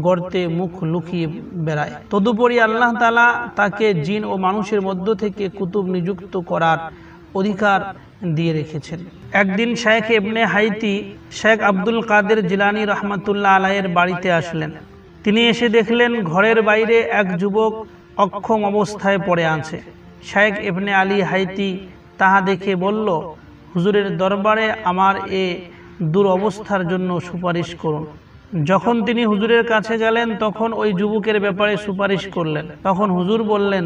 গর্তে মুখ লুকিয়ে বেড়ায়। তদুপরি আল্লাহ তাআলা তাকে জিন ও মানুষের মধ্য থেকে কুতুব নিযুক্ত করার অধিকার দিয়ে রেখেছেন। একদিন শেখ ইবনে হাইতি শেখ আব্দুল কাদের জিলানী রহমাতুল্লাহ আলাইয়ের বাড়িতে আসলেন। তিনি এসে দেখলেন ঘরের বাইরে এক যুবক অক্ষম অবস্থায় পড়ে আছে। শেখ ইবনে আলী হাইতি তাহা দেখে বলল, হুজুরের দরবারে আমার এ দুরবস্থার জন্য সুপারিশ করুন। যখন তিনি হুজুরের কাছে গেলেন তখন ওই যুবকের ব্যাপারে সুপারিশ করলেন। তখন হুজুর বললেন,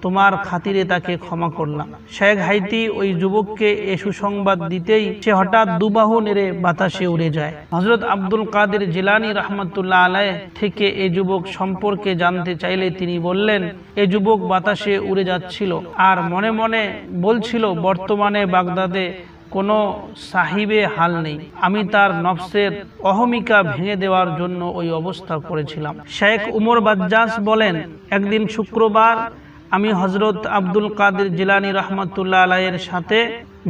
তোমার খাতিরে তাকে ক্ষমা করলাম। শেখ হাইতি ওই যুবককে এ সুসংবাদ দিতেই সে হঠাৎ দুবাহু নেড়ে বাতাসে উড়ে যায়। হযরত আব্দুল কাদের জিলানী রহমাতুল্লাহ আলাইহ থেকে এ যুবক সম্পর্কে জানতে চাইলে তিনি বললেন, এ যুবক বাতাসে উড়ে যাচ্ছিল আর মনে মনে বলছিল, বর্তমানে বাগদাদে কোনো সাহিবে হাল নেই। আমি তার নফসের অহমিকা ভেঙে দেওয়ার জন্য ওই অবস্থা করেছিলাম। শেখ উমর বাজ্জাস বলেন, একদিন শুক্রবার আমি হযরত আব্দুল কাদের জিলানী রহমাতুল্লাহ আলাইয়ের সাথে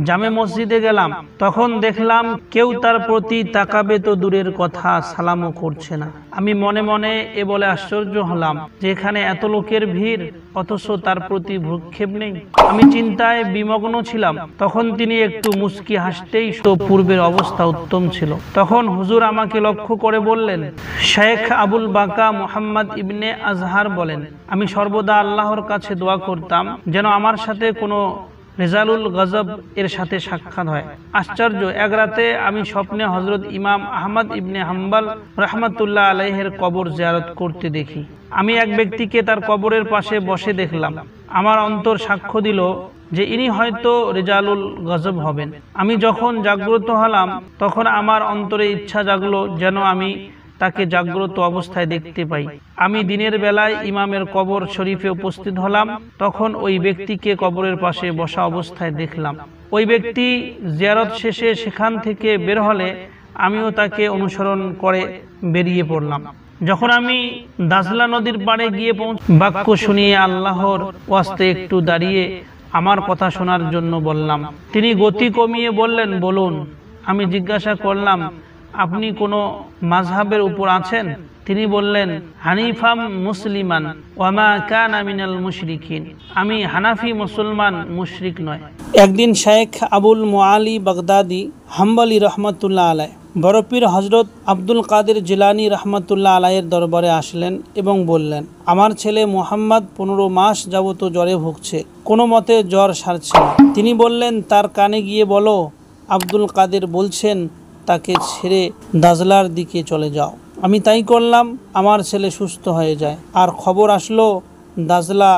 জামে মসজিদে গেলাম। তখন দেখলাম কেউ তার প্রতি তাকাবে তো দূরের কথা, সালামও করছে না। আমি মনে মনে এ বলে আশ্চর্য হলাম যে এখানে এত লোকের ভিড় অথচ তার প্রতি ভ্রুক্ষেপ নেই। আমি চিন্তায় বিমগ্ন ছিলাম। তখন তিনি একটু মুস্কি হাসতেই তো পূর্বের অবস্থা উত্তম ছিল। তখন হুজুর আমাকে লক্ষ্য করে বললেন, শেখ আবুল বাকা মুহাম্মদ ইবনে আজহার বলেন, আমি সর্বদা আল্লাহর কাছে দোয়া করতাম যেন আমার সাথে কোনো রেজালুল গজব এর সাথে সাক্ষাৎ হয়। আশ্চর্য, এক রাতে আমি স্বপ্নে হযরত ইমাম আহমদ ইবনে হাম্বল রহমাতুল্লাহ আলাইহের কবর জিয়ারত করতে দেখি। আমি এক ব্যক্তিকে তার কবরের পাশে বসে দেখলাম। আমার অন্তর সাক্ষ্য দিল যে ইনি হয়তো রেজালুল গজব হবেন। আমি যখন জাগ্রত হলাম তখন আমার অন্তরে ইচ্ছা জাগলো যেন আমি তাকে জাগ্রত অবস্থায় দেখতে পাই। আমি দিনের বেলায় ইমামের কবর শরীফে উপস্থিত হলাম। তখন ওই ব্যক্তিকে কবরের পাশে বসা অবস্থায় দেখলাম। ওই ব্যক্তি জিয়ারত শেষে সেখান থেকে বের হলে আমিও তাকে অনুসরণ করে বেরিয়ে পড়লাম। যখন আমি দাজলা নদীর পাড়ে গিয়ে বাক্য শুনিয়ে আল্লাহর ওয়াস্তে একটু দাঁড়িয়ে আমার কথা শোনার জন্য বললাম। তিনি গতি কমিয়ে বললেন, বলুন। আমি জিজ্ঞাসা করলাম, আপনি কোনো মাযহাবের উপর আছেন? তিনি বললেন, হানিফাম মুসলিমান ওয়ামা কানা মিনাল মুশরিকিন। আমি হানাফি মুসলমান, মুশরিক নয়। একদিন শেখ আবুল মুআলি বাগদাদি হাম্বলি রহমাতুল্লাহ আলাইহ বরপীর হযরত আব্দুল কাদের জিলানী রহমাতুল্লাহ আলাইয়ের দরবারে আসলেন এবং বললেন, আমার ছেলে মুহাম্মদ 15 মাস যাবত জ্বরে ভুগছে, কোনো মতে জ্বর সারছে না। তিনি বললেন, তার কানে গিয়ে বলো আব্দুল কাদের বলছেন তাকে ছেড়ে দাজলার দিকে চলে যাও। আমি তাই করলাম। আমার ছেলে সুস্থ হয়ে যায় আর খবর আসলো দাজলা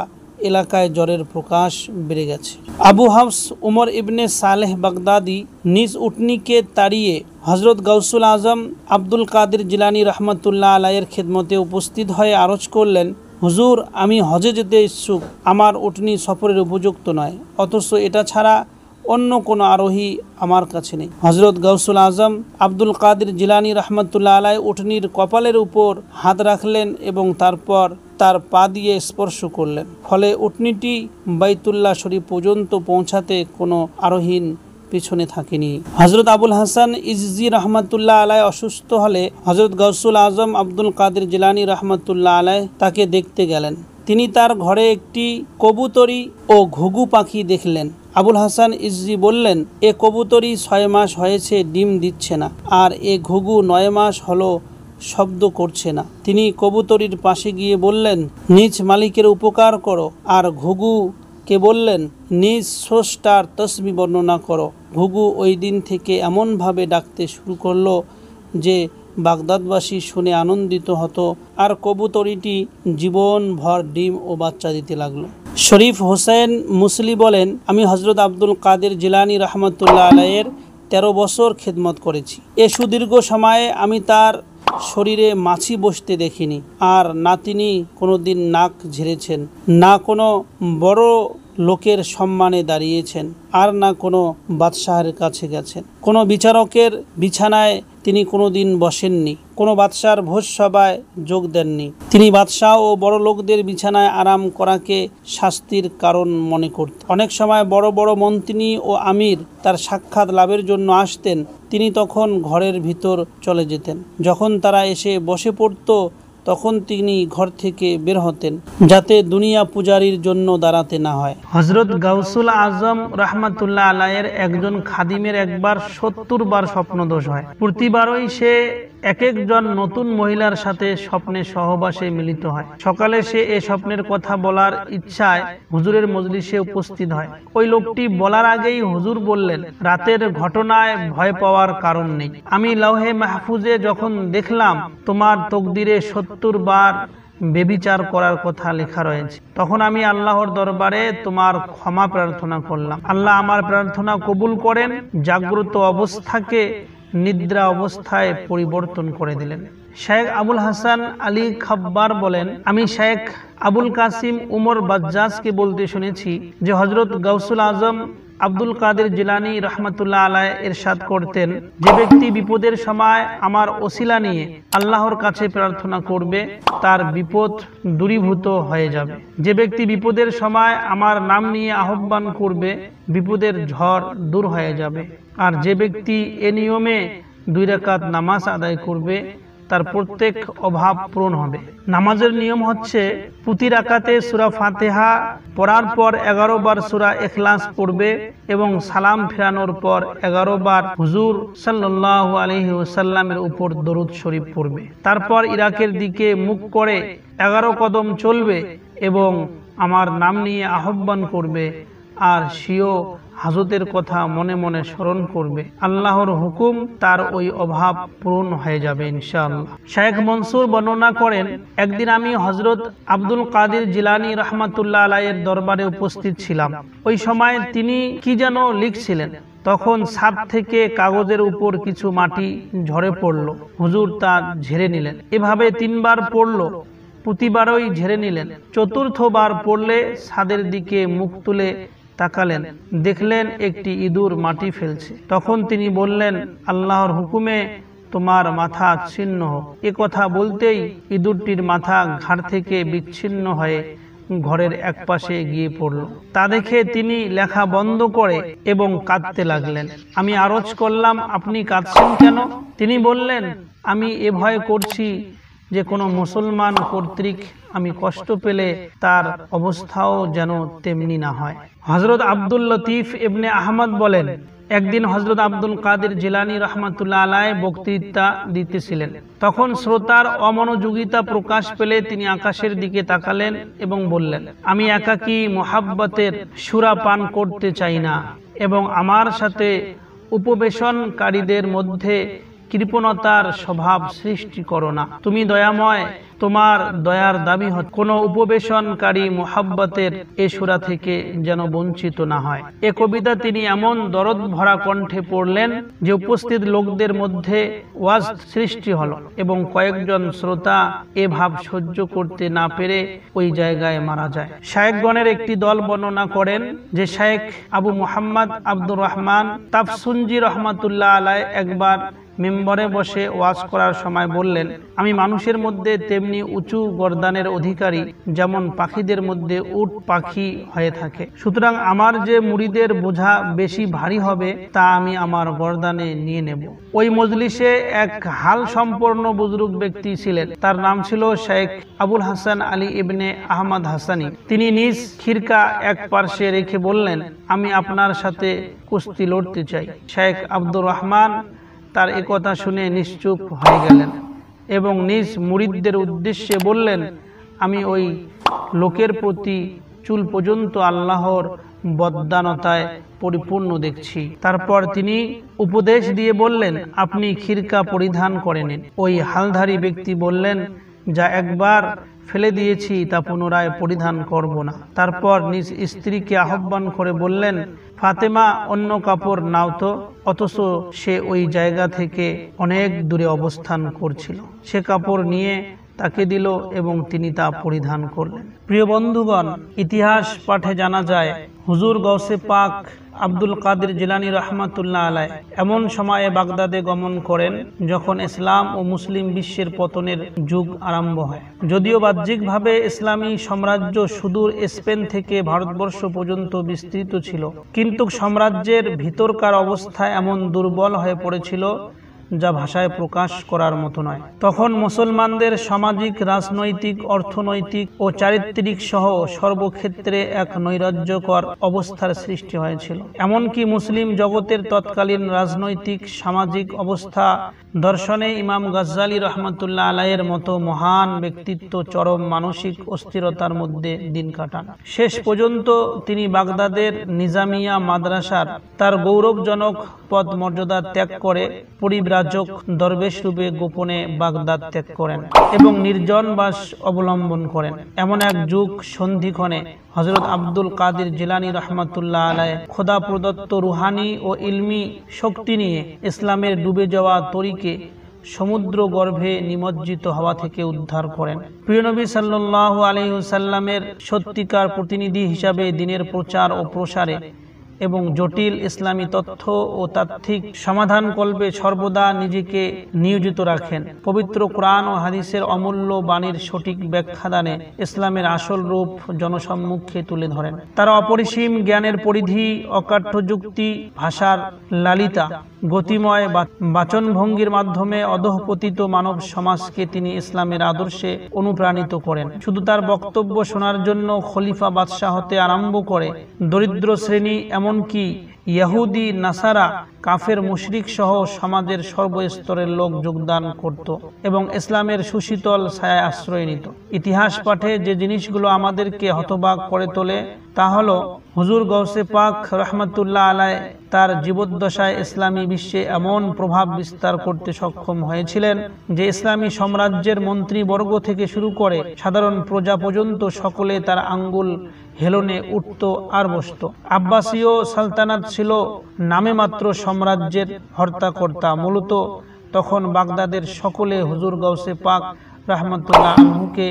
এলাকায় জ্বরের প্রকাশ বেড়ে গেছে। আবু হাফস উমর ইবনে সালেহ বাগদাদি নিজ উটনিকে তাড়িয়ে হযরত গাউসুল আজম আব্দুল কাদের জিলানী রহমাতুল্লাহ আলাইয়ের খেদমতে উপস্থিত হয়ে আরজ করলেন, হুজুর, আমি হজে যেতে ইচ্ছুক। আমার উটনি সফরের উপযুক্ত নয়, অথচ এটা ছাড়া অন্য কোনো আরোহী আমার কাছে নেই। হযরত গাউসুল আজম আব্দুল কাদের জিলানী রহমাতুল্লাহ আলাই উটনির কপালের উপর হাত রাখলেন এবং তারপর তার পা দিয়ে স্পর্শ করলেন। ফলে উটনিটি বাইতুল্লাহ শরীফ পর্যন্ত পৌঁছাতে কোনো আরোহীন পিছনে থাকেনি। হযরত আবুল হাসান ইজজি রহমাতুল্লাহ আলাই অসুস্থ হলে হযরত গাউসুল আজম আব্দুল কাদের জিলানী রহমাতুল্লাহ আলাই তাকে দেখতে গেলেন। তিনি তার ঘরে একটি কবুতরি ও ঘুঘু পাখি দেখলেন। আবুল হাসান ইজজি বললেন, এ কবুতরি 6 মাস হয়েছে ডিম দিচ্ছে না, আর এ ঘুঘু 9 মাস হলো শব্দ করছে না। তিনি কবুতরির পাশে গিয়ে বললেন, নিজ মালিকের উপকার করো। আর ঘুঘুকে বললেন, নিজ স্রষ্টার তসবিহ বর্ণনা করো। ঘুঘু ওই দিন থেকে এমনভাবে ডাকতে শুরু করলো যে বাগদাদবাসী শুনে আনন্দিত হতো, আর কবুতরিটি জীবনভর ডিম ও বাচ্চা দিতে লাগলো। শরীফ হোসেন মুসলি বলেন, আমি হযরত আব্দুল কাদের জিলানী রহমাতুল্লাহ আলাইয়ের 13 বছর খেদমত করেছি। এ সুদীর্ঘ সময়ে আমি তার শরীরে মাছি বসতে দেখিনি। আর না তিনি কোনোদিন নাক ঝেড়েছেন, না কোনো বড় লোকের সম্মানে দাঁড়িয়েছেন, আর না কোনো বাদশাহের কাছে গেছেন। কোনো বিচারকের বিছানায় তিনি কোনোদিন বসেননি, কোনো বাদশার ভোজ সভায় যোগ দেননি। তিনি বাদশাহ ও বড় লোকদের বিছানায় আরাম করাকে শাস্তির কারণ মনে করতেন। অনেক সময় বড় বড় মন্ত্রী ও আমির তার সাক্ষাৎ লাভের জন্য আসতেন, তিনি তখন ঘরের ভিতর চলে যেতেন। যখন তারা এসে বসে পড়ত তখন তিনি ঘর থেকে বের হতেন, যাতে দুনিয়া পূজারীর জন্য দাঁড়াতে না হয়। হযরত গাউসুল আজম রাহমাতুল্লাহ আলাইহির একজন খাদিমের একবার ৭০ বার স্বপ্নদোষ হয়। প্রতিবারই সে এক একজন নতুন মহিলার সাথে স্বপ্নে সহবাসে মিলিত হয়। সকালে সে এ স্বপ্নের কথা বলার ইচ্ছায় হুজুরের মজলিসে উপস্থিত হয়। ওই লোকটি বলার আগেই হুজুর বললেন, রাতের ঘটনায় ভয় পাওয়ার কারণ নেই। আমি লৌহে মাহফুজে যখন দেখলাম তোমার তকদিরে ৭০ বার বেবিচার করার কথা লেখা রয়েছে, তখন আমি আল্লাহর দরবারে তোমার ক্ষমা প্রার্থনা করলাম। আল্লাহ আমার প্রার্থনা কবুল করেন, জাগ্রত অবস্থাকে নিদ্রা অবস্থায় পরিবর্তন করে দিলেন। শেখ আবুল হাসান আলী খাব্বার বলেন, আমি শেখ আবুল কাসিম উমর বাজ্জাজকে বলতে শুনেছি যে হযরত গাউসুল আজম আব্দুল কাদের জিলানী রহমাতুল্লাহ আলাইহ ইরশাদ করতেন, যে ব্যক্তি বিপদের সময় আমার ওসিলা নিয়ে আল্লাহর কাছে প্রার্থনা করবে তার বিপদ দূরীভূত হয়ে যাবে। যে ব্যক্তি বিপদের সময় আমার নাম নিয়ে আহ্বান করবে বিপদের ঝড় দূর হয়ে যাবে। আর যে ব্যক্তি এ নিয়মে 2 রাকাত নামাজ আদায় করবে তার প্রত্যেক অভাব পূরণ হবে। নামাজের নিয়ম হচ্ছে প্রতি রাকাতে সূরা ফাতিহা পড়ার পর 11 বার সূরা ইখলাস পড়বে এবং সালাম ফেরানোর পর 11 বার হুজুর সাল্লাল্লাহু আলাইহি ওয়াসাল্লামের উপর দরুদ শরীফ পড়বে। তারপর ইরাকের দিকে মুখ করে 11 কদম চলবে এবং আমার নাম নিয়ে আহ্বান করবে আর স্বীয় হাজতের কথা মনে মনে স্মরণ করবে। আল্লাহর হুকুম তার ওই অভাব পূরণ হয়ে যাবে ইনশাআল্লাহ। শেখ মনসুর বর্ণনা করেন, একদিন আমি হযরত আব্দুল কাদের জিলানী রাহমাতুল্লাহ আলাইহির দরবারে উপস্থিত ছিলাম। ওই সময় তিনি কি যেন লিখছিলেন, তখন ছাদ থেকে কাগজের উপর কিছু মাটি ঝরে পড়ল। হুজুর তা ঝেড়ে নিলেন। এভাবে 3 বার পড়ল, প্রতিবারই ঝেড়ে নিলেন। চতুর্থবার পড়লে ছাদের দিকে মুখ তুলে তাকালেন, দেখলেন একটি ইঁদুর মাটি ফেলছে। তখন তিনি বললেন, আল্লাহর হুকুমে তোমার মাথা ছিন্ন হোক। এ কথা বলতেই ইঁদুরটির মাথা ঘাড় থেকে বিচ্ছিন্ন হয়ে ঘরের একপাশে গিয়ে পড়ল। তা দেখে তিনি লেখা বন্ধ করে এবং কাঁদতে লাগলেন। আমি আরজ করলাম, আপনি কাঁদছেন কেন? তিনি বললেন, আমি এ ভয় করছি যে কোনো মুসলমান কর্তৃক আমি কষ্ট পেলে তার অবস্থাও যেন তেমনি না হয়। হযরত আব্দুল লতিফ ইবনে আহমদ বলেন, একদিন হযরত আব্দুল কাদের জিলানী রাহমাতুল্লাহ আলাইহি বক্তৃতা দিতেছিলেন। তখন শ্রোতার অমনোযোগিতা প্রকাশ পেলে তিনি আকাশের দিকে তাকালেন এবং বললেন, আমি একাকী মুহাব্বতের সুরা পান করতে চাই না এবং আমার সাথে উপবেশনকারীদের মধ্যে কৃপণতার স্বভাব সৃষ্টি করো না। তুমি দয়াময়, তোমার দয়ার দাবি হচ্ছে কোনো উপবেশনকারী মুহাব্বতের এ সূরা থেকে যেন বঞ্চিত না হয়। এ কবিতা তিনি এমন দরদ ভরা কণ্ঠে পড়লেন যে উপস্থিত লোকদের মধ্যে ওয়াজ সৃষ্টি হলো এবং কয়েকজন শ্রোতা এ ভাব সহ্য করতে না পেরে ওই জায়গায় মারা যায়। শায়েখগণের একটি দল বর্ণনা করেন যে শায়েখ আবু মুহাম্মদ আব্দুর রহমান তাফসুনজি রহমাতুল্লাহ আলাইহি একবার মিম্বরে বসে ওয়াজ করার সময় বললেন, আমি মানুষের মধ্যে তেমনি উঁচু গর্দানের অধিকারী যেমন পাখিদের মধ্যে উট পাখি হয়ে থাকে। সুতরাং আমার যে মুরিদের বোঝা বেশি ভারী হবে তা আমি আমার গর্দানে নিয়ে নেব। ওই মজলিসে এক হাল সম্পন্ন বুজুর্গ ব্যক্তি ছিলেন। তার নাম ছিল শেখ আবুল হাসান আলী ইবনে আহমদ হাসানী। তিনি নিজ খিরকা এক পার্শ্বে রেখে বললেন, আমি আপনার সাথে কুস্তি লড়তে চাই। শেখ আব্দুর রহমান তার একথা শুনে নিশ্চুপ হয়ে গেলেন এবং নিজ মুরিদদের উদ্দেশ্যে বললেন, আমি ওই লোকের প্রতি চুল পর্যন্ত আল্লাহর বদান্যতায় পরিপূর্ণ দেখছি। তারপর তিনি উপদেশ দিয়ে বললেন, আপনি খিরকা পরিধান করে নিন। ওই হালধারী ব্যক্তি বললেন, যা একবার ফেলে দিয়েছি তা পুনরায় পরিধান করব না। তারপর নিজ স্ত্রীকে আহ্বান করে বললেন, ফাতেমা, অন্য কাপড় নাও তো। অথচ সে ওই জায়গা থেকে অনেক দূরে অবস্থান করছিল। সে কাপড় নিয়ে তাকে দিল এবং তিনি তা পরিধান করলেন। প্রিয় বন্ধুগণ, ইতিহাস পাঠে জানা যায় হুজুর গৌসে পাক আব্দুল কাদের জিলানী রহমাতুল্লাহ আলাই এমন সময়ে বাগদাদে গমন করেন যখন ইসলাম ও মুসলিম বিশ্বের পতনের যুগ আরম্ভ হয়। যদিও বাহ্যিকভাবে ইসলামী সাম্রাজ্য সুদূর স্পেন থেকে ভারতবর্ষ পর্যন্ত বিস্তৃত ছিল, কিন্তু সাম্রাজ্যের ভিতরকার অবস্থা এমন দুর্বল হয়ে পড়েছিল যা ভাষায় প্রকাশ করার মতো নয়। তখন মুসলমানদের সামাজিক, রাজনৈতিক, অর্থনৈতিক ও চারিত্রিক সহ সর্বক্ষেত্রে এক নৈরাজ্যকর অবস্থার সৃষ্টি হয়েছিল। এমনকি মুসলিম জগতের তৎকালীন রাজনৈতিক সামাজিক অবস্থা দর্শনে ইমাম গাজ্জালী রহমাতুল্লাহ আলাইয়ের মতো মহান ব্যক্তিত্ব চরম মানসিক অস্থিরতার মধ্যে দিন কাটান। শেষ পর্যন্ত তিনি বাগদাদের নিজামিয়া মাদ্রাসার তার গৌরবজনক পদ মর্যাদা ত্যাগ করে পরিব্রাজক দরবেশ রূপে গোপনে বাগদাদ ত্যাগ করেন এবং নির্জন বাস অবলম্বন করেন। এমন এক যুগ সন্ধিক্ষণে হযরত আব্দুল কাদের জিলানী রহমাতুল্লাহ আলাইহ খোদা প্রদত্ত রুহানি ও ইলমি শক্তি নিয়ে ইসলামের ডুবে যাওয়া তরিকে সমুদ্র গর্ভে নিমজ্জিত হওয়া থেকে উদ্ধার করেন। প্রিয় নবী সাল্লাল্লাহু আলাইহি ওয়াসাল্লামের সত্যিকার প্রতিনিধি হিসাবে দিনের প্রচার ও প্রসারে এবং জটিল ইসলামী তথ্য ও তাত্ত্বিক সমাধান কল্পে সর্বদা নিজেকে নিয়োজিত রাখেন। পবিত্র কোরআন ও হাদিসের অমূল্য বাণীর সঠিক ব্যাখ্যাদানে ইসলামের আসল রূপ জনসম্মুখে তুলে ধরেন। তারা অপরিসীম জ্ঞানের পরিধি, অকাঠ্য যুক্তি, ভাষার লালিতা, গতিময় বাচনভঙ্গির মাধ্যমে অধঃপতিত মানব সমাজকে তিনি ইসলামের আদর্শে অনুপ্রাণিত করেন। শুধু তার বক্তব্য শোনার জন্য খলিফা বাদশাহ হতে আরম্ভ করে দরিদ্র শ্রেণী, এমনকি ইহুদি, নাসারা, কাফের, মুশরিক সহ সমাজের সর্বস্তরের লোক যোগদান করত এবং ইসলামের সুশীতল ছায়ায় আশ্রয় নিত। ইতিহাস পাঠে যে জিনিসগুলো আমাদেরকে হতবাক করে তোলে তা হলো হুজুর গৌসে পাক রহমাতুল্লাহ আলাই তার জীবদ্দশায় ইসলামী বিশ্বে এমন প্রভাব বিস্তার করতে সক্ষম হয়েছিলেন যে ইসলামী সাম্রাজ্যের মন্ত্রীবর্গ থেকে শুরু করে সাধারণ প্রজা পর্যন্ত সকলে তার আঙ্গুল হেলনে উঠত আর বসত। আব্বাসীয় সালতানাত ছিল নামে মাত্র সাম্রাজ্যের হর্তাকর্তা। মূলত তখন বাগদাদের সকলে হুজুর গৌসে পাক রাহমাতুল্লাহ আনহুকে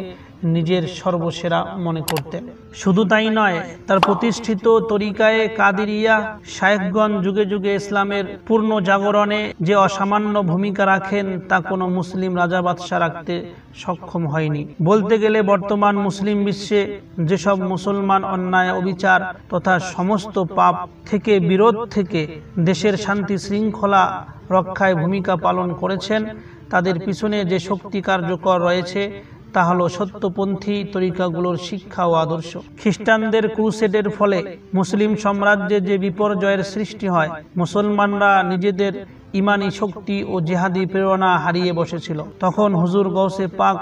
নিজের সর্বসেরা মনে করতেন। শুধু তাই নয়, তার প্রতিষ্ঠিত তরিকায়ে কাদিরিয়া শায়েখগণ যুগে যুগে ইসলামের পূর্ণ জাগরণে যে অসামান্য ভূমিকা রাখেন তা কোনো মুসলিম রাজা বাদশাহ রাখতে সক্ষম হয়নি। বলতে গেলে বর্তমান মুসলিম বিশ্বে যেসব মুসলমান অন্যায়, অবিচার তথা সমস্ত পাপ থেকে বিরোধ থেকে দেশের শান্তি শৃঙ্খলা রক্ষায় ভূমিকা পালন করেছেন, তাদের পিছনে যে শক্তি কার্যকর রয়েছে তা হলো সত্যপন্থী তরিকাগুলোর শিক্ষা ও আদর্শ। খ্রিস্টানদের ক্রুসেডের ফলে মুসলিম সাম্রাজ্যে যে বিপর্যয়ের সৃষ্টি হয়, মুসলমানরা নিজেদের ইমানি শক্তি ও জিহাদি প্রেরণা হারিয়ে বসেছিল, তখন হুজুর গৌসে পাক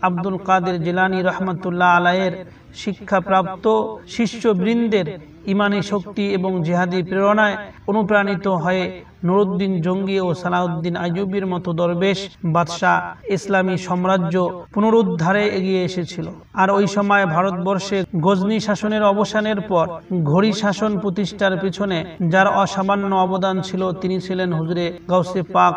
আব্দুল কাদের জিলানী রহমাতুল্লাহ আলাইয়ের শিক্ষাপ্রাপ্ত শিষ্যবৃন্দের ইমানি শক্তি এবং জিহাদি প্রেরণায় অনুপ্রাণিত হয়ে নুরুদ্দিন জঙ্গি ও সালাউদ্দিন আইয়ুবীর মতো দরবেশ বাদশাহ ইসলামী সাম্রাজ্য পুনরুদ্ধারে এগিয়ে এসেছিল। আর ওই সময় ভারতবর্ষে গজনী শাসনের অবসানের পর ঘড়ি শাসন প্রতিষ্ঠার পিছনে যার অসামান্য অবদান ছিল তিনি ছিলেন হুজুরে গৌসে পাক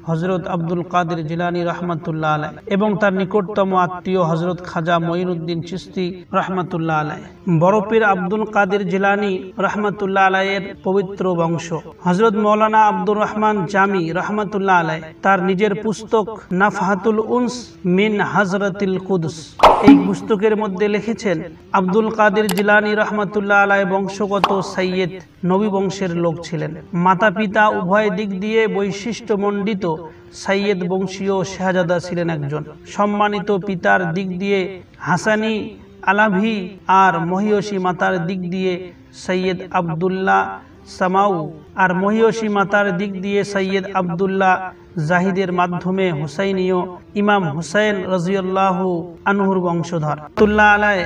হযরত আব্দুল কাদের জিলানী রহমাতুল্লাহ আলাই এবং তার নিকটতম আত্মীয় হযরত খাজা মঈনুদ্দিন চিশতি রহমাতুল্লাহ আলাই। বরপীর আব্দুল কাদের জিলানী রহমাতুল্লাহ আলাইয়ের পবিত্র বংশ। হযরত মৌলানা আব্দুর রহমান জামি রহমাতুল্লাহ আলাই তার নিজের পুস্তক নাফহাতুল উনস মিন হযরতিল কুদস এই পুস্তকের মধ্যে লিখেছেন, আব্দুল কাদের জিলানী রহমাতুল্লাহ আলাই বংশগত সাইয়্যেদ নবী বংশের লোক ছিলেন। মাতা পিতা উভয় দিক দিয়ে বৈশিষ্ট্যমণ্ডিত সাইয়্যেদ বংশীয় শাহজাদা ছিলেন একজন। সম্মানিত পিতার দিক দিয়ে হাসানি আলাভি আর মহিয়সী মাতার দিক দিয়ে সৈয়দ আব্দুল্লাহ সামাউ আর মহিয়সী মাতার দিক দিয়ে সৈয়দ আব্দুল্লাহ জাহিদের মাধ্যমে হুসাইনীয় ইমাম হুসাইন রাদিয়াল্লাহু আনহুর বংশধর। আব্দুল্লাহ আলাই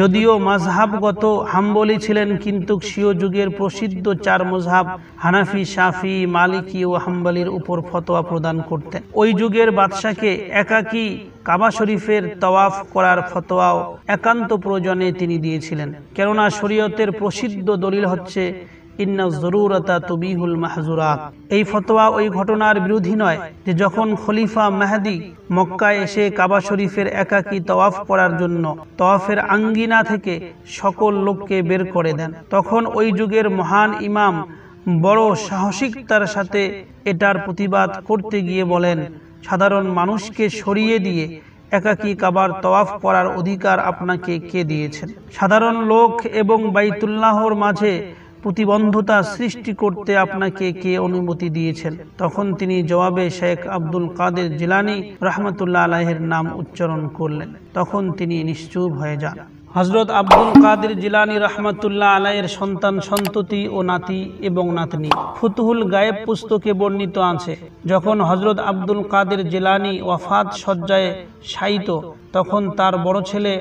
যদিও মাযহাবগত হাম্বলি ছিলেন, কিন্তু শিয় যুগের প্রসিদ্ধ চার মযহাব হানাফি, শাফি, মালিকি ও হাম্বলির উপর ফতোয়া প্রদান করতেন। ওই যুগের বাদশাকে একাকী কাবা শরীফের তাওয়াফ করার ফতোয়াও একান্ত প্রয়োজনে তিনি দিয়েছিলেন, কেননা শরীয়তের প্রসিদ্ধ দলিল হচ্ছে ইন্না যরুরাতা তুবিহুল মাহজুরাত। এই ফতোয়া ওই ঘটনার বিরোধী নয় যে যখন খলিফা মেহদী মক্কায় এসে কাবা শরীফের একাকী তওয়াফ করার জন্য তওয়াফের আঙ্গিনা থেকে সকল লোককে বের করে দেন, তখন ওই যুগের মহান ইমাম বড় সাহসিকতার সাথে এটার প্রতিবাদ করতে গিয়ে বলেন, সাধারণ মানুষকে সরিয়ে দিয়ে একাকী কাবার তওয়াফ করার অধিকার আপনাকে কে দিয়েছেন? সাধারণ লোক এবং বাইতুল্লাহর মাঝে প্রতিবন্ধতা সৃষ্টি করতে আপনাকে কে অনুমতি দিয়েছেন? তখন তিনি জবাবে শেখ আব্দুল কাদের জিলানী রহমতুল্লাহ আলাইহির নাম উচ্চারণ করলেন। তখন তিনি নিশ্চুপ হয়ে যান। হযরত আব্দুল কাদের জিলানী রহমতুল্লাহ আলাইহির সন্তান সন্ততি ও নাতি এবং নাতনি ফুতুহুল গায়েব পুস্তকে বর্ণিত আছে, যখন হযরত আব্দুল কাদের জিলানী ওয়াফাত শয্যায় শায়িত, তখন তার বড় ছেলে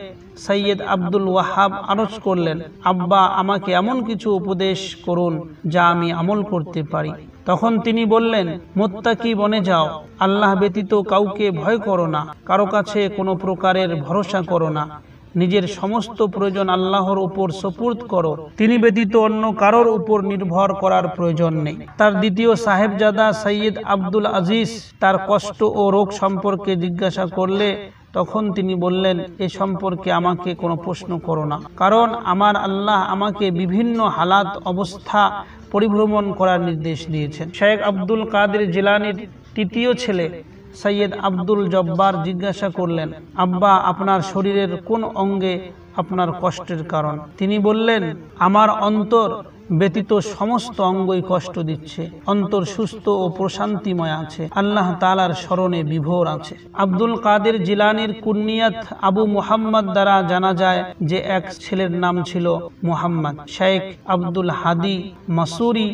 সৈয়দ আব্দুল ওয়াহাব আরজ করলেন, আব্বা, আমাকে এমন কিছু উপদেশ করুন যা আমি আমল করতে পারি। তখন তিনি বললেন, মুত্তাকি বনে যাও, আল্লাহ ব্যতীত কাউকে ভয় করো না, কারো কাছে কোনো প্রকারের ভরসা করো না, নিজের সমস্ত প্রয়োজন আল্লাহর উপর সুপুর্দ করো, তিনি ব্যতীত অন্য কারোর উপর নির্ভর করার প্রয়োজন নেই। তার দ্বিতীয় সাহেবজাদা সৈয়দ আব্দুল আজিজ তার কষ্ট ও রোগ সম্পর্কে জিজ্ঞাসা করলে তখন তিনি বললেন, এ সম্পর্কে আমাকে কোনো প্রশ্ন করো না, কারণ আমার আল্লাহ আমাকে বিভিন্ন হালাত অবস্থা পরিভ্রমণ করার নির্দেশ দিয়েছেন। শেখ আব্দুল কাদের জিলানীর তৃতীয় ছেলে সৈয়দ আব্দুল জব্বার জিজ্ঞাসা করলেন, আব্বা, আপনার শরীরের কোন অঙ্গে আপনার কষ্টের কারণ? তিনি বললেন, আমার অন্তর ব্যতীত সমস্ত অঙ্গই কষ্ট দিচ্ছে, অন্তর সুস্থ ও প্রশান্তিময় আছে, আল্লাহ তাআলার স্মরণে বিভোর আছে। আব্দুল কাদের জিলানীর কুনিয়াত আবু মুহাম্মদ দ্বারা জানা যায় যে এক ছেলের নাম ছিল মুহাম্মদ। শেখ আব্দুল হাদি মাসুরি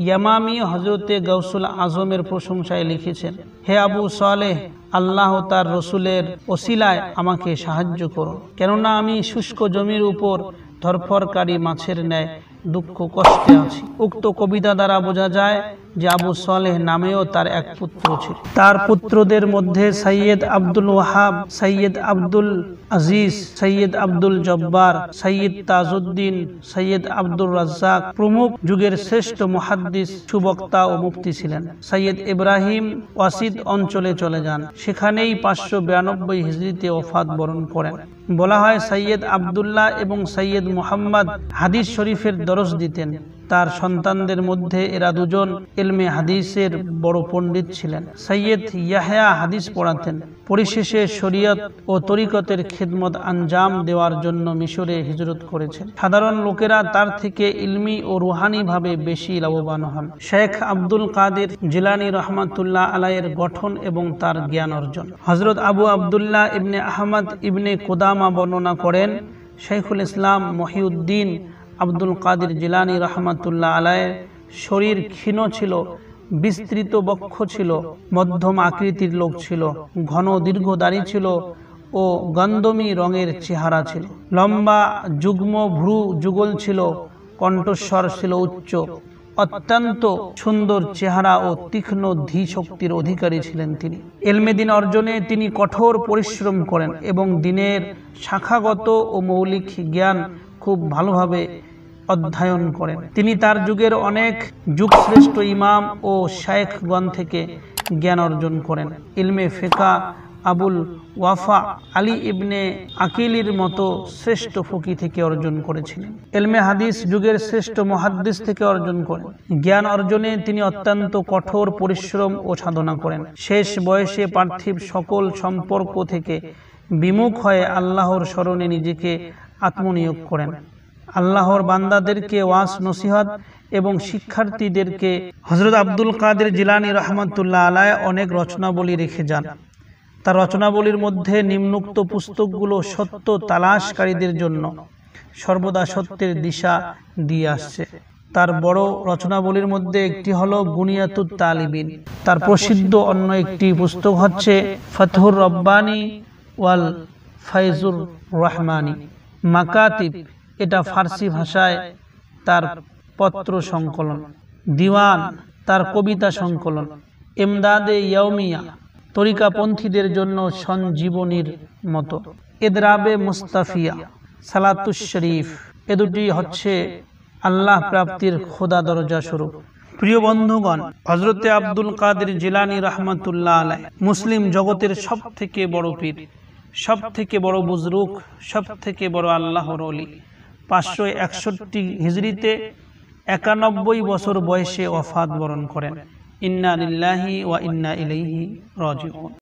ইয়ামামি হযরতে গাউসুল আজমের প্রশংসায় লিখেছেন, হে আবু সালেহ, আল্লাহ তার রসুলের ওসিলায় আমাকে সাহায্য করো, কেননা আমি শুষ্ক জমির উপর ধরফরকারী মাছের ন্যায় দুঃখ কষ্টে আছি। উক্ত কবিতা দ্বারা বোঝা যায় যে আবু সালেহ নামেও তার এক পুত্র ছিল। তার পুত্রদের মধ্যে সৈয়দ আব্দুল ওয়াহাব, সৈয়দ আব্দুল আজিজ, সৈয়দ আব্দুল জব্বার, সৈয়দ তাজউদ্দিন, সৈয়দ আব্দুর রাজ্জাক প্রমুখ যুগের শ্রেষ্ঠ মুহাদ্দিস, সুবক্তা ও মুফতি ছিলেন। সৈয়দ ইব্রাহিম ওয়াসিদ অঞ্চলে চলে যান, সেখানেই 592 হিজরিতে ওফাত বরণ করেন। বলা হয় সৈয়দ আব্দুল্লাহ এবং সৈয়দ মুহাম্মদ হাদিস শরীফের দরস দিতেন। তার সন্তানদের মধ্যে এরা দুজন ইলমে হাদিসের বড় পণ্ডিত ছিলেন। সৈয়দ ইয়াহয়া হাদিস পড়াতেন। পরিশেষে শরীয়ত ও তরিকতের খিদমত আঞ্জাম দেওয়ার জন্য মিশরে হিজরত করেছেন। সাধারণ লোকেরা তার থেকে ইলমি ও রুহানি ভাবে বেশি লাভবান হন। শেখ আব্দুল কাদের জিলানী রহমাতুল্লাহ আলাইহির গঠন এবং তার জ্ঞান অর্জন। হযরত আবু আব্দুল্লাহ ইবনে আহমদ ইবনে কুদামা বর্ণনা করেন, শাইখুল ইসলাম মহিউদ্দিন আব্দুল কাদের জিলানী রহমাতুল্লাহ আলাইহির শরীর ক্ষীণ ছিল, বিস্তৃত বক্ষ ছিল, মধ্যম আকৃতির লোক ছিল, ঘন দীর্ঘ দাড়ি ছিল ও গন্ধমি রঙের চেহারা ছিল, লম্বা যুগ্ম ভ্রু যুগল ছিল, কণ্ঠস্বর ছিল উচ্চ, অত্যন্ত সুন্দর চেহারা ও তীক্ষ্ণ ধী শক্তির অধিকারী ছিলেন তিনি। ইলমে দ্বীন অর্জনে তিনি কঠোর পরিশ্রম করেন এবং দ্বীনের শাখাগত ও মৌলিক জ্ঞান খুব ভালোভাবে অধ্যয়ন করেন। তিনি তার যুগের অনেক যুগশ্রেষ্ঠ ইমাম ও শায়েখগণ থেকে জ্ঞান অর্জন করেন। ইলমে ফিকহ আবুল ওয়াফা আলী ইবনে আকিলির মতো শ্রেষ্ঠ ফকি থেকে অর্জন করেছিলেন। ইলমে হাদিস যুগের শ্রেষ্ঠ মুহাদ্দিস থেকে অর্জন করেন। জ্ঞান অর্জনে তিনি অত্যন্ত কঠোর পরিশ্রম ও সাধনা করেন। শেষ বয়সে পার্থিব সকল সম্পর্ক থেকে বিমুখ হয়ে আল্লাহর স্মরণে নিজেকে আত্মনিয়োগ করেন। আল্লাহর বান্দাদেরকে ওয়াজ নসিহত এবং শিক্ষার্থীদেরকে হযরত আব্দুল কাদের জিলানী রহমাতুল্লাহ আলাইহি অনেক রচনাবলী রেখে যান। তার রচনাবলীর মধ্যে নিম্নোক্ত পুস্তকগুলো সত্য তালাশকারীদের জন্য সর্বদা সত্যের দিশা দিয়ে আসছে। তার বড় রচনাবলীর মধ্যে একটি হলো বুনিয়াতুত তালিবিন। তার প্রসিদ্ধ অন্য একটি পুস্তক হচ্ছে ফাতহুর রব্বানি ওয়াল ফাইজুর রহমানি। মাকাতিব, এটা ফার্সি ভাষায় তার পত্র সংকলন। দিওয়ান, তার কবিতা সংকলন। ইমদাদে ইয়াউমিয়া, তরিকাপন্থীদের জন্য সঞ্জীবনীর মতো। ইদরাবে মুস্তাফিয়া, সালাতুশ শরীফ, এ দুটি হচ্ছে আল্লাহ প্রাপ্তির খোদা দরজা স্বরূপ। প্রিয় বন্ধুগণ, হযরতে আব্দুল কাদের জিলানী রহমাতুল্লাহ আলাইহি মুসলিম জগতের সব থেকে বড় পীর, সব থেকে বড় বুজরুক, সব থেকে বড় আল্লাহর ওলি। 561 হিজরিতে 91 বছর বয়সে ওয়াফাত বরণ করেন। ইন্না লিল্লাহি ওয়া ইন্না ইলাইহি রাজিউন।